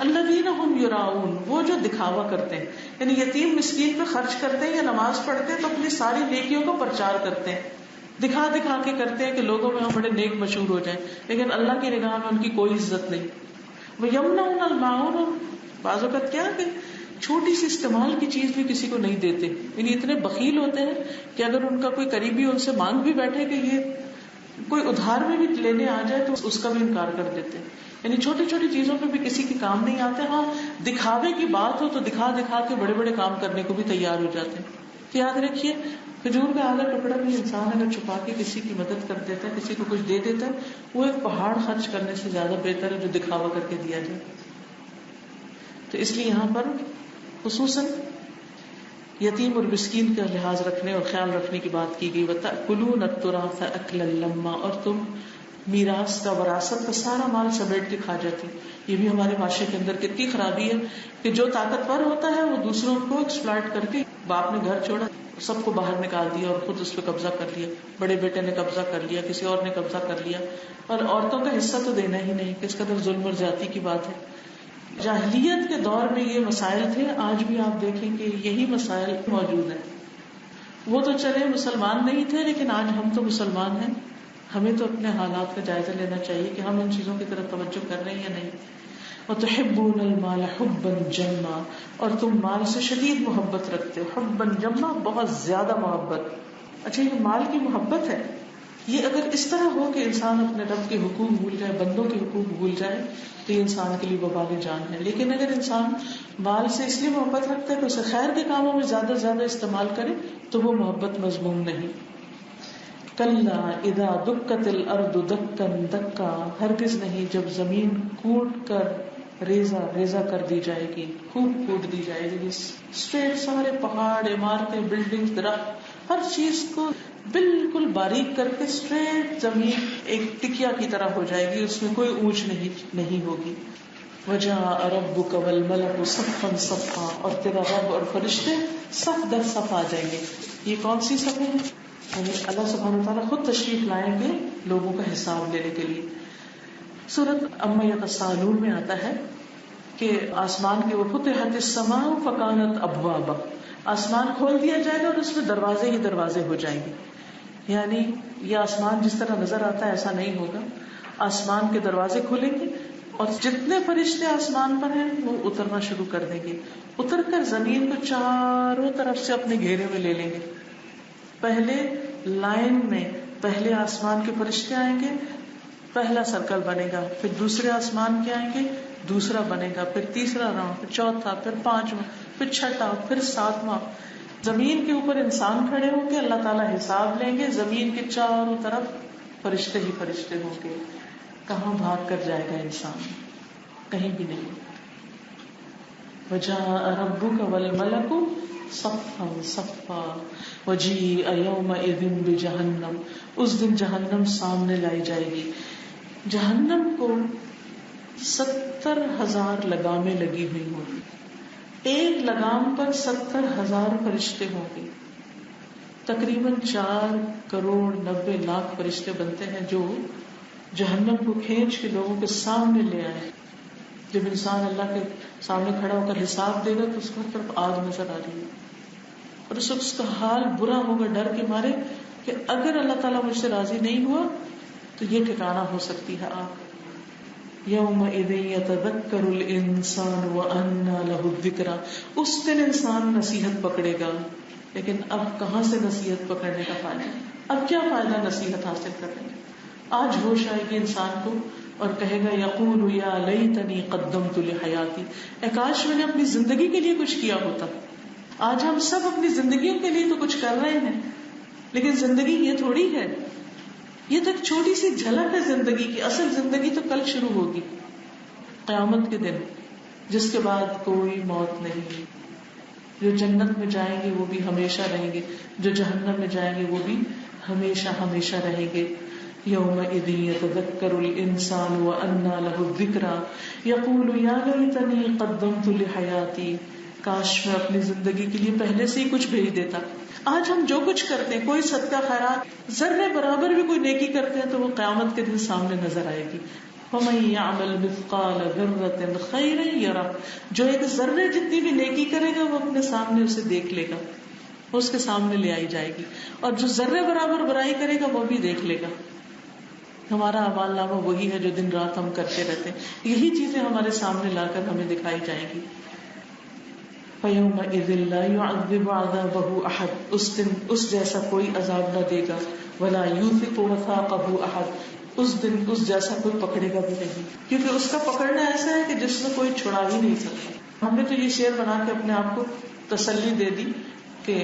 الذین هم یراؤون، وہ جو دکھاوا کرتے ہیں، یعنی یتیم مسکین پہ خرچ کرتے ہیں یا نماز پڑھتے ہیں تو اپنی ساری نیکیوں کا پرچار کرتے ہیں، دکھا دکھا کے کرتے ہیں کہ لوگوں میں ہم بڑے نیک مشہور ہو جائیں، لیکن اللہ کی نگاہ میں ان کی کوئی عزت نہیں. وَيَمْنَعُونَ الْمَاعُونَ، بعض اوقات کیا کہ چھوٹی سی استعمال کی چیز بھی کسی کو نہیں دیتے. یعنی اتنے بخیل ہوتے ہیں کہ اگر ان کا کوئی قریبی ان سے مانگ بھی بیٹھے کہ یہ کوئی ادھار میں بھی لینے آ جائے تو اس کا بھی انکار کر دیتے ہیں. یعنی چھوٹی چھوٹی چیزوں پہ بھی کسی کے کام نہیں آتے. ہاں دکھاوے کی بات ہو تو دکھا دکھا کے بڑے بڑے کام کرنے کو بھی تیار ہو جاتے ہیں. تو یاد رکھیے، کھجور کا آدھا ٹکڑا بھی انسان اگر چھپا کے کسی کی مدد کر دیتا ہے، کسی کو کچھ دے دیتا ہے، وہ ایک پہاڑ خرچ کرنے سے زیادہ بہتر ہے جو دکھاوا کر کے دیا جائے. تو اس لیے یہاں پر خصوصاً یتیم اور مسکین کا لحاظ رکھنے اور خیال رکھنے کی بات کی گئی. وَتَأْكُلُونَ التُّرَاثَ أَكْلًا لَمًّا، اور تم میراث کا، وراثت کا سارا مال سمیٹ کے کھا جاتی. یہ بھی ہمارے معاشرے کے اندر کتنی خرابی ہے کہ جو طاقتور ہوتا ہے وہ دوسروں کو ایکسپلائٹ کر کے، باپ نے گھر چھوڑا، سب کو باہر نکال دیا اور خود اس پہ قبضہ کر لیا، بڑے بیٹے نے قبضہ کر لیا، کسی اور نے قبضہ کر لیا، اور عورتوں کا حصہ تو دینا ہی نہیں. کس قدر ظلم اور زیادتی کی بات ہے. جاہلیت کے دور میں یہ مسائل تھے، آج بھی آپ دیکھیں کہ یہی مسائل موجود ہیں. وہ تو چلے مسلمان نہیں تھے، لیکن آج ہم تو مسلمان ہیں، ہمیں تو اپنے حالات کا جائزہ لینا چاہیے کہ ہم ان چیزوں کی طرف توجہ کر رہے ہیں یا نہیں. وَتُحِبُّونَ الْمَالَ حُبًّا جَمًّا، اور تم مال سے شدید محبت رکھتے ہو. حُبًّا جَمًّا، بہت زیادہ محبت. اچھا، یہ مال کی محبت ہے، یہ اگر اس طرح ہو کہ انسان اپنے رب کے حقوق بھول جائے، بندوں کے حقوق بھول جائے، تو یہ انسان کے لیے وبال جان ہے. لیکن اگر انسان مال سے اس لیے محبت رکھتا ہے کہ اسے خیر کے کاموں میں زیادہ سے زیادہ استعمال کرے تو وہ محبت مذموم نہیں. کلا اذا دکت الارض دکا دکا، ہرگز نہیں جب زمین کوٹ کر ریزہ ریزہ کر دی جائے گی، خوب کوٹ دی جائے گی. اسٹریٹ سارے پہاڑ، عمارتیں، بلڈنگ، درخت، ہر چیز کو بالکل باریک کر کے اسٹریٹ زمین ایک ٹکیا کی طرح ہو جائے گی، اس میں کوئی اونچ نہیں ہوگی. وجاء ربک والملک صفا صفا، اور تیرا رب اور فرشتے صف در صف آ جائیں گے. یہ کون سی صفیں ہیں؟ یعنی اللہ سبحانہ وتعالیٰ خود تشریف لائیں گے لوگوں کا حساب لینے کے لیے. سورۃ عما یتساءلون میں آتا ہے کہ آسمان کے وفتحت السماء فکانت ابوابا، آسمان کھول دیا جائے گا اور اس میں دروازے ہی دروازے ہو جائیں گے. یعنی یہ آسمان جس طرح نظر آتا ہے ایسا نہیں ہوگا. آسمان کے دروازے کھلیں گے اور جتنے فرشتے آسمان پر ہیں وہ اترنا شروع کر دیں گے. اتر کر زمین کو چاروں طرف سے اپنے گھیرے میں لے لیں گے. پہلے لائن میں پہلے آسمان کے فرشتے آئیں گے، پہلا سرکل بنے گا، پھر دوسرے آسمان کے آئیں گے، دوسرا بنے گا، پھر تیسرا راؤنڈ، پھر چوتھا، پھر پانچواں، پھر چھٹا، پھر ساتواں. زمین کے اوپر انسان کھڑے ہوں گے، اللہ تعالیٰ حساب لیں گے. زمین کے چاروں طرف فرشتے ہی فرشتے ہوں گے. کہاں بھاگ کر جائے گا انسان؟ کہیں بھی نہیں. وَجَاءَ رَبُّكَ وَالْمَلَكُ صَفًّا صَفًّا وَجِيءَ يَوْمَئِذٍ بِجَهَنَّمَ. اس دن جہنم سامنے لائی جائے گی. جہنم کو 70,000 لگامیں لگی ہوئی ہوں گی. ایک لگام پر 70,000 فرشتے ہوں گے. تقریباً 4,90,00,000 فرشتے بنتے ہیں جو جہنم کو کھینچ کے لوگوں کے سامنے لے آئے. جب انسان اللہ کے سامنے کھڑا ہو کر حساب دے گا تو اس کو ہر طرف آگ نظر آ رہی ہے اور اس وقت اس کا حال برا ہوگا ڈر کے مارے کہ اگر اللہ تعالیٰ مجھ سے راضی نہیں ہوا تو یہ ٹھکانہ ہو سکتی ہے آگ. یومئذ یتذکر الانسان وانى له الذکریٰ. اس دن انسان نصیحت پکڑے گا. لیکن اب کہاں سے نصیحت پکڑنے کا فائدہ؟ اب کیا فائدہ نصیحت حاصل کرنے کا؟ آج ہوش آئے گی انسان کو اور کہے گا یقول یا لیتنی قدمت لحیاتی. اے کاش میں نے اپنی زندگی کے لیے کچھ کیا ہوتا. آج ہم سب اپنی زندگیوں کے لیے تو کچھ کر رہے ہیں لیکن زندگی یہ تھوڑی ہے. یہ تو ایک چھوٹی سی جھلک ہے زندگی کی. اصل زندگی تو کل شروع ہوگی قیامت کے دن جس کے بعد کوئی موت نہیں. جو جنت میں جائیں گے وہ بھی ہمیشہ رہیں گے, جو جہنم میں جائیں گے وہ بھی ہمیشہ ہمیشہ رہیں گے. یومئذ یتذکر الانسان وانى له الذکریٰ یقول یا لیتنی قدمت لحیاتی. کاش میں اپنی زندگی کے لیے پہلے سے ہی کچھ بھیج دیتا. آج ہم جو کچھ کرتے ہیں, کوئی صدقہ خیرات ذرے برابر بھی کوئی نیکی کرتے ہیں تو وہ قیامت کے دن سامنے نظر آئے گی. وَمَن يَعْمَلْ مِثْقَالَ ذَرَّةٍ خَيْرًا يَرَهُ. جو ایک ذرے جتنی بھی نیکی کرے گا وہ اپنے سامنے اسے دیکھ لے گا, اس کے سامنے لے آئی جائے گی. اور جو ذرے برابر برائی کرے گا وہ بھی دیکھ لے گا. ہمارا اعمال نامہ وہی ہے جو دن رات ہم کرتے رہتے ہیں. یہی چیزیں ہمارے سامنے لا کر ہمیں دکھائی جائیں گی. فَيَوْمَئِذٍ لَا يُعَذِّبُ عَذَابَهُ أَحَدٌ. اس دن اس جیسا کوئی عذاب نہ دے گا. وَلَا يُوثِقُ وَثَاقَهُ أَحَدٌ. اس دن اس جیسا کوئی پکڑے گا بھی نہیں, کیونکہ اس کا پکڑنا ایسا ہے کہ جس میں کوئی چھڑا ہی نہیں سکتا. ہم نے تو یہ شعر بنا کے اپنے آپ کو تسلی دے دی کہ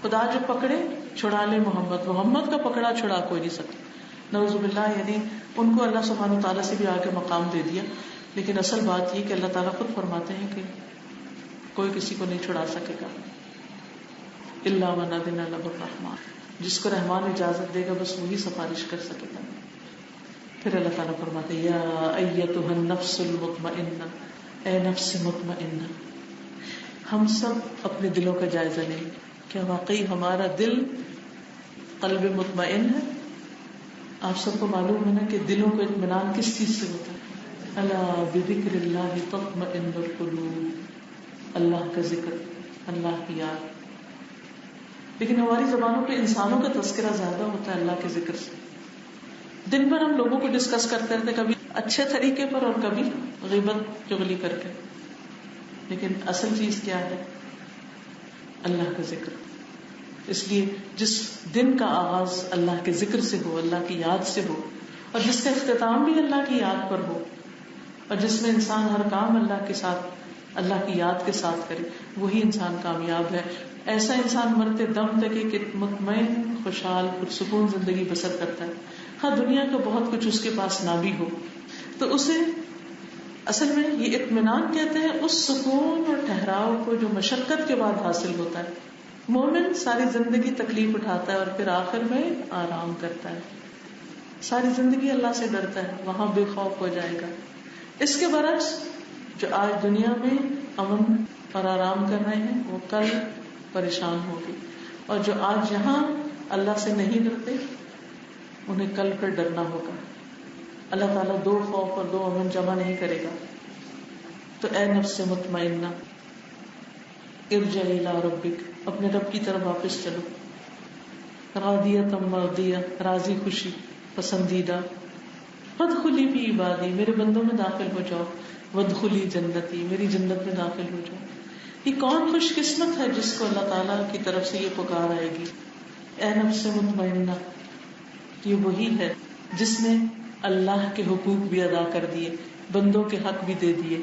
خدا جو پکڑے چھڑا لے محمد, محمد کا پکڑا چھڑا کوئی نہیں سکتا. نعوذ باللہ. یعنی ان کو اللہ سبحانہ تعالیٰ سے بھی آگے مقام دے دیا. لیکن اصل بات یہ کہ اللہ تعالیٰ خود فرماتے ہیں کہ کوئی کسی کو نہیں چھڑا سکے گا الا من اذن له الرحمن. جس کو رحمان اجازت دے گا بس وہی سفارش کر سکے گا. پھر اللہ تعالیٰ فرماتے ہیں یا ایتھا النفس المطمئنہ. اے نفس مطمئنہ. ہم سب اپنے دلوں کا جائزہ لیں. کیا واقعی ہمارا دل قلب مطمئن ہے؟ آپ سب کو معلوم ہے نا کہ دلوں کو اطمینان کس چیز سے ہوتا ہے؟ الا بذکر اللہ تطمئن القلوب. اللہ کا ذکر, اللہ کی یاد. لیکن ہماری زبانوں پہ انسانوں کا تذکرہ زیادہ ہوتا ہے اللہ کے ذکر سے. دن بھر ہم لوگوں کو ڈسکس کرتے رہتے, کبھی اچھے طریقے پر اور کبھی غیبت چغلی کر کے. لیکن اصل چیز کیا ہے؟ اللہ کا ذکر. اس لیے جس دن کا آغاز اللہ کے ذکر سے ہو, اللہ کی یاد سے ہو, اور جس کا اختتام بھی اللہ کی یاد پر ہو, اور جس میں انسان ہر کام اللہ کے ساتھ, اللہ کی یاد کے ساتھ کرے, وہی انسان کامیاب ہے. ایسا انسان مرتے دم تک ایک مطمئن, خوشحال, پرسکون زندگی بسر کرتا ہے. ہاں دنیا کا بہت کچھ اس کے پاس نہ بھی ہو تو اسے اصل میں یہ اطمینان کہتے ہیں اس سکون اور ٹھہراؤ کو جو مشقت کے بعد حاصل ہوتا ہے. مومن ساری زندگی تکلیف اٹھاتا ہے اور پھر آخر میں آرام کرتا ہے. ساری زندگی اللہ سے ڈرتا ہے, وہاں بے خوف ہو جائے گا. اس کے برعکس جو آج دنیا میں امن اور آرام کر رہے ہیں وہ کل پریشان ہوگے, اور جو آج یہاں اللہ سے نہیں ڈرتے انہیں کل پھر ڈرنا ہوگا. اللہ تعالیٰ دو خوف اور دو امن جمع نہیں کرے گا. تو اے نفس مطمئنہ ارجعی الی ربک, اپنے رب کی طرف واپس چلو. راضیۃ مرضیہ, راضی خوشی پسندیدہ. فادخلی فی عبادی, میرے بندوں میں داخل ہو جاؤ. وادخلی جنتی, میری جنت میں داخل ہو جاؤ. یہ کون خوش قسمت ہے جس کو اللہ تعالیٰ کی طرف سے یہ پکار آئے گی. اے نفس مطمئنہ, یہ وہی ہے جس نے اللہ کے حقوق بھی ادا کر دیے, بندوں کے حق بھی دے دیے,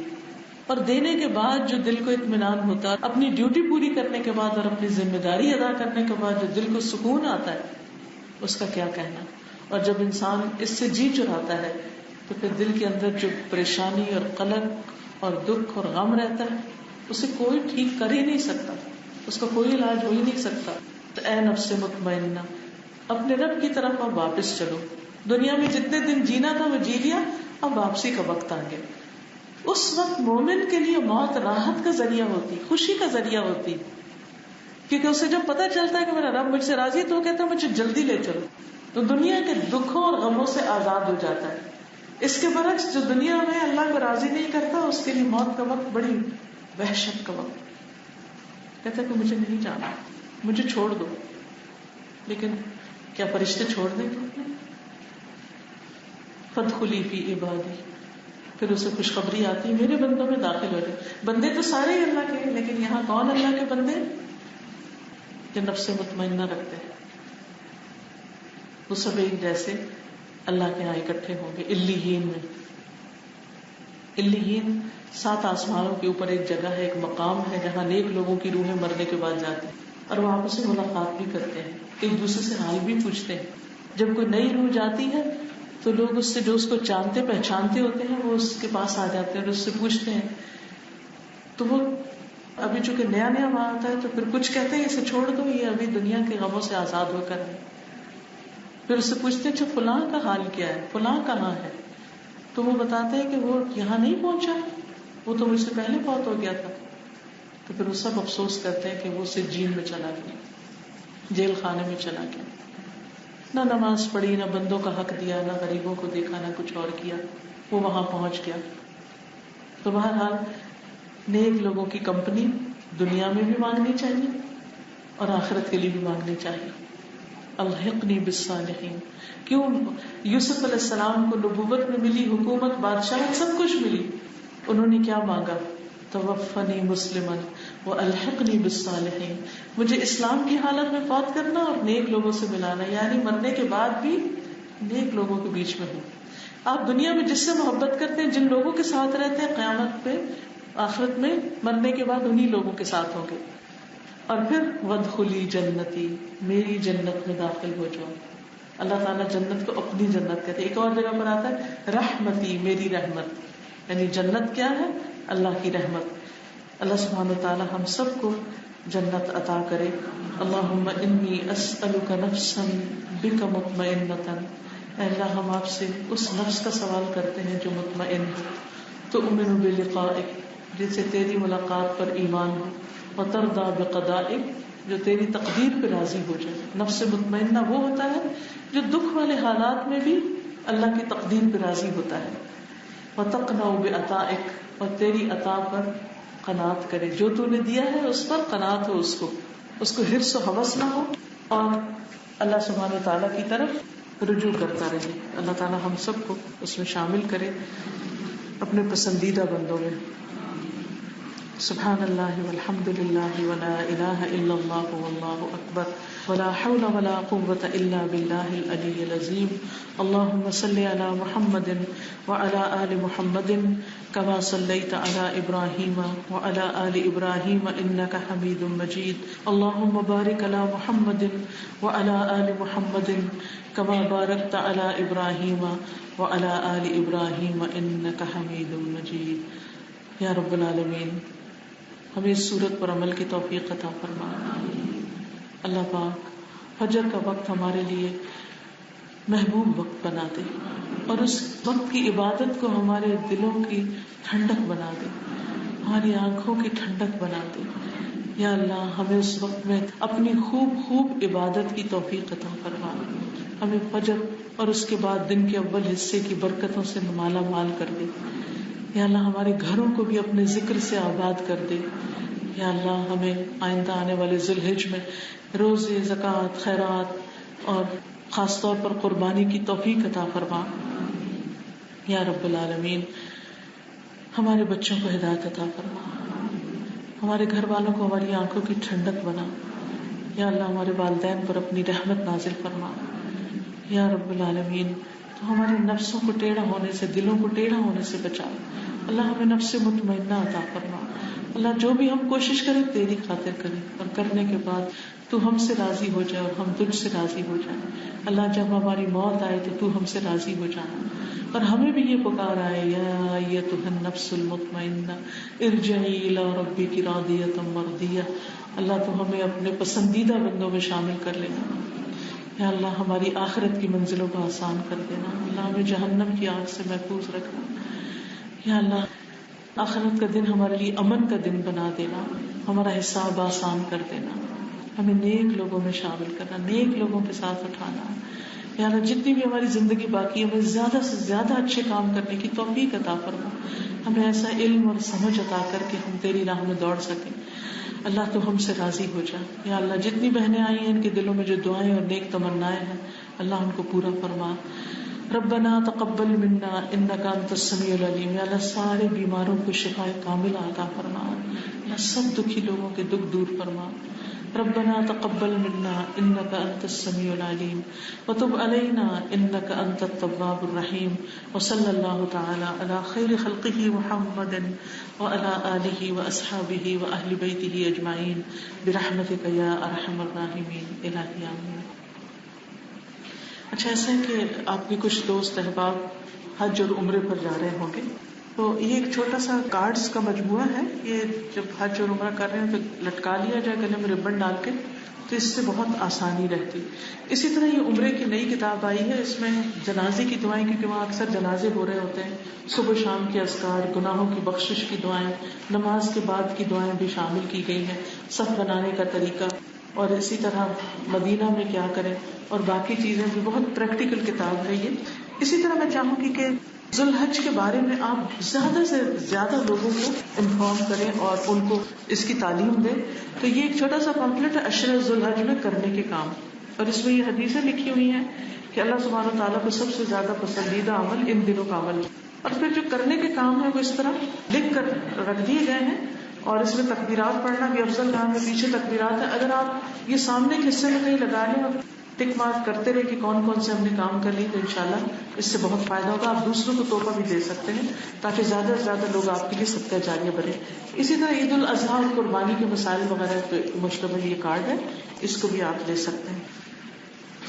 اور دینے کے بعد جو دل کو اطمینان ہوتا ہے, اپنی ڈیوٹی پوری کرنے کے بعد اور اپنی ذمہ داری ادا کرنے کے بعد جو دل کو سکون آتا ہے, اس کا کیا کہنا. اور جب انسان اس سے جی چراتا ہے تو پھر دل کے اندر جو پریشانی اور قلق اور دکھ اور غم رہتا ہے اسے کوئی ٹھیک کر ہی نہیں سکتا، اس کا کوئی علاج ہو ہی نہیں سکتا. تو اے نفس مطمئنہ، اپنے رب کی طرف اب واپس چلو. دنیا میں جتنے دن جینا تھا وہ جی لیا، اب واپسی کا وقت آ گیا. اس وقت مومن کے لیے موت راحت کا ذریعہ ہوتی، خوشی کا ذریعہ ہوتی، کیونکہ اسے جب پتہ چلتا ہے کہ میرا رب مجھ سے راضی تو وہ کہتا ہے مجھے جلدی لے چلو، تو دنیا کے دکھوں اور غموں سے آزاد ہو جاتا ہے. اس کے برعکس جو دنیا میں اللہ کو راضی نہیں کرتا اس کے لیے موت کا وقت بڑی وحشت کا وقت، کہتا ہے کہ مجھے نہیں جانا، مجھے چھوڑ دو. لیکن کیا فرشتے چھوڑ دیں گے؟ فادخلی فی عبادی، پھر اسے خوشخبری آتی میرے بندوں میں داخل ہو جائے. بندے تو سارے ہی اللہ کے، لیکن یہاں کون اللہ کے بندے جو نفس مطمئنہ رکھتے ہیں؟ وہ سب ایک جیسے اللہ کے یہاں اکٹھے ہوں گے علیین میں. علیین 7 آسمانوں کے اوپر ایک جگہ ہے، ایک مقام ہے جہاں نیک لوگوں کی روحیں مرنے کے بعد جاتی ہیں اور وہ آپس میں ملاقات بھی کرتے ہیں، ایک دوسرے سے حال بھی پوچھتے ہیں. جب کوئی نئی روح جاتی ہے تو لوگ اس سے جو اس کو جانتے پہچانتے ہوتے ہیں وہ اس کے پاس آ جاتے ہیں اور اس سے پوچھتے ہیں. تو وہ ابھی چونکہ نیا نیا وہاں آتا ہے تو پھر کچھ کہتے ہیں اسے چھوڑ دو، یہ ابھی دنیا کے غموں سے آزاد ہو کر ہے. پھر اس سے پوچھتے ہیں اچھا فلاں کا حال کیا ہے، فلاں کہاں ہے؟ تو وہ بتاتے ہیں کہ وہ یہاں نہیں پہنچا، وہ تو مجھ سے پہلے فوت ہو گیا تھا. تو پھر وہ سب افسوس کرتے ہیں کہ وہ سجین میں چلا گیا، جیل خانے میں چلا گیا، نہ نماز پڑھی، نہ بندوں کا حق دیا، نہ غریبوں کو دیکھا، نہ کچھ اور کیا، وہ وہاں پہنچ گیا. تو بہرحال نیک لوگوں کی کمپنی دنیا میں بھی مانگنی چاہیے اور آخرت کے لیے بھی مانگنی چاہیے. الحقنی بالصالحین. کیوں یوسف علیہ السلام کو نبوت میں ملی، حکومت، بادشاہت، سب کچھ ملی، انہوں نے کیا مانگا؟ توفنی مسلما والحقنی بالصالحین. مجھے اسلام کی حالت میں فوت کرنا اور نیک لوگوں سے ملانا، یعنی مرنے کے بعد بھی نیک لوگوں کے بیچ میں ہوں. آپ دنیا میں جس سے محبت کرتے ہیں، جن لوگوں کے ساتھ رہتے ہیں، قیامت پہ آخرت میں مرنے کے بعد انہی لوگوں کے ساتھ ہوں گے. اور پھر وادخلی جنتی، میری جنت میں داخل ہو جاؤ. اللہ تعالیٰ جنت کو اپنی جنت کہتے ہیں. ایک اور جگہ پر آتا ہے رحمتی، میری رحمت، یعنی جنت کیا ہے؟ اللہ کی رحمت. اللہ سبحانہ وتعالی ہم سب کو جنت عطا کرے. اللہم انی اسألک نفسا بک مطمئنۃ. اے اللہ ہم آپ سے اس نفس کا سوال کرتے ہیں جو مطمئن ہے، تؤمن بلقائک، جس سے تیری ملاقات پر ایمان ہو، وترضی بقضائک، جو تیری تقدیر پہ راضی ہو جائے. نفس مطمئنہ وہ ہوتا ہے جو دکھ والے حالات میں بھی اللہ کی تقدیر پہ راضی ہوتا ہے. وتقنع بعطائک، اور تیری عطا پر قناعت کرے، جو تو نے دیا ہے اس پر قناعت ہو، اس کو حرص و ہوس نہ ہو، اور اللہ سبحانہ وتعالیٰ کی طرف رجوع کرتا رہے. اللہ تعالیٰ ہم سب کو اس میں شامل کرے اپنے پسندیدہ بندوں میں. سبحان اللہ والحمد للہ ولا الہ الا اللہ واللہ اکبر ولا حول ولا قوة الا باللہ العلی العظیم. اللہم صل علی محمد وعلى آل محمد كما صلیت علی ابراہیم وعلى آل ابراہیم انک حمید مجید. اللہم بارک علی محمد وعلى آل محمد كما بارکت علی ابراہیم وعلى آل ابراہیم انک حمید مجید. یا رب العالمین ہمیں اس صورت پر عمل کی توفیق عطا فرما. اللہ پاک فجر کا وقت ہمارے لیے محبوب وقت بنا دے اور اس وقت کی عبادت کو ہمارے دلوں کی ٹھنڈک بنا دے، ہماری آنکھوں کی ٹھنڈک بنا دے. یا اللہ ہمیں اس وقت میں اپنی خوب عبادت کی توفیق عطا فرما. ہمیں فجر اور اس کے بعد دن کے اول حصے کی برکتوں سے مالا مال کر دے. یا اللہ ہمارے گھروں کو بھی اپنے ذکر سے آباد کر دے. یا اللہ ہمیں آئندہ آنے والے ذی الحج میں روزے، زکوٰۃ، خیرات اور خاص طور پر قربانی کی توفیق عطا فرما. یا رب العالمین ہمارے بچوں کو ہدایت عطا فرما، ہمارے گھر والوں کو ہماری آنکھوں کی ٹھنڈک بنا. یا اللہ ہمارے والدین پر اپنی رحمت نازل فرما. یا رب العالمین تو ہمارے نفسوں کو ٹیڑھا ہونے سے، دلوں کو ٹیڑھا ہونے سے بچا. اللہ ہمیں نفس مطمئنہ عطا فرما. اللہ جو بھی ہم کوشش کریں تیری خاطر کریں اور کرنے کے بعد تو ہم سے راضی ہو جائے اور ہم تجھ سے راضی ہو جائیں. اللہ جب ہماری موت آئے تو ہم سے راضی ہو جانا. اور ہمیں بھی یہ پکار آئے یا ایتھا النفس المطمئنہ ارجعی الی ربک راضیۃ مرضیہ. اللہ تو ہمیں اپنے پسندیدہ بندوں میں شامل کر لینا. یا اللہ ہماری آخرت کی منزلوں کو آسان کر دینا. اللہ ہمیں جہنم کی آگ سے محفوظ رکھنا. یا اللہ آخرت کا دن ہمارے لیے امن کا دن بنا دینا. ہمارا حساب آسان کر دینا. ہمیں نیک لوگوں میں شامل کرنا, نیک لوگوں کے ساتھ اٹھانا. یا اللہ جتنی بھی ہماری زندگی باقی ہے ہمیں زیادہ سے زیادہ اچھے کام کرنے کی توفیق عطا فرما. ہمیں ایسا علم اور سمجھ عطا کر کے ہم تیری راہ میں دوڑ سکیں. اللہ تو ہم سے راضی ہو جا. یا اللہ جتنی بہنیں آئی ہیں ان کے دلوں میں جو دعائیں اور نیک تمنائیں ہیں اللہ ان کو پورا فرما. ربنا تقبل منا انک انت السمیع العلیم. یا اللہ سارے بیماروں کو شفاء کاملہ عطا فرما. اللہ سب دکھی لوگوں کے دکھ دور فرما. ربنا تقبل منا انک انت السمیع العلیم وتب علینا انک انت التواب الرحیم. وصلی اللہ تعالی علی خیر خلقہ محمد وعلی آلہ واصحابہ واہل بیتہ اجمعین برحمتک یا ارحم الراحمین. الہی آمین. اچھا ایسا ہے کہ آپ کے کچھ دوست احباب حج اور عمرے پر جا رہے ہوں گے, تو یہ ایک چھوٹا سا کارڈز کا مجموعہ ہے. یہ جب حج اور عمرہ کر رہے ہیں تو لٹکا لیا جائے گلے میں ربن ڈال کے, تو اس سے بہت آسانی رہتی. اسی طرح یہ عمرے کی نئی کتاب آئی ہے, اس میں جنازے کی دعائیں, کیونکہ وہاں اکثر جنازے ہو رہے ہوتے ہیں, صبح شام کے اذکار, گناہوں کی بخشش کی دعائیں, نماز کے بعد کی دعائیں بھی شامل کی گئی ہیں, صف بنانے کا طریقہ, اور اسی طرح مدینہ میں کیا کریں اور باقی چیزیں بھی. بہت پریکٹیکل کتاب ہے یہ. اسی طرح میں چاہوں گی کہ ذوالحج کے بارے میں آپ زیادہ سے زیادہ لوگوں کو انفارم کریں اور ان کو اس کی تعلیم دیں. تو یہ ایک چھوٹا سا پمفلٹ ہے عشر ذوالحج میں کرنے کے کام, اور اس میں یہ حدیثیں لکھی ہوئی ہیں کہ اللہ سبحانہ وتعالیٰ کو سب سے زیادہ پسندیدہ عمل ان دنوں کا عمل. اور پھر جو کرنے کے کام ہے وہ اس طرح لکھ کر رکھ دیے گئے ہیں, اور اس میں تکبیرات پڑھنا بھی افضل کام ہے. پیچھے تکبیرات ہے, اگر آپ یہ سامنے کے حصے میں کہیں لگا لیں اور ٹک مارک کرتے رہے کہ کون کون سے ہم نے کام کر لی, تو انشاءاللہ اس سے بہت فائدہ ہوگا. آپ دوسروں کو تحفہ بھی دے سکتے ہیں تاکہ زیادہ سے زیادہ لوگ آپ کے لیے صدقہ جاریہ بنے. اسی طرح عید الاضحیٰ اور قربانی کے مسائل وغیرہ پہ مشتمل یہ کارڈ ہے, اس کو بھی آپ لے سکتے ہیں.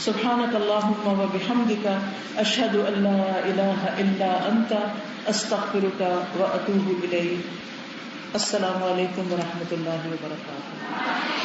سبحانک اللہم و بحمدک اشہد ان لا الہ الا انت استغفرک و اتوب الیک. السلام علیکم و رحمۃ اللہ وبرکاتہ.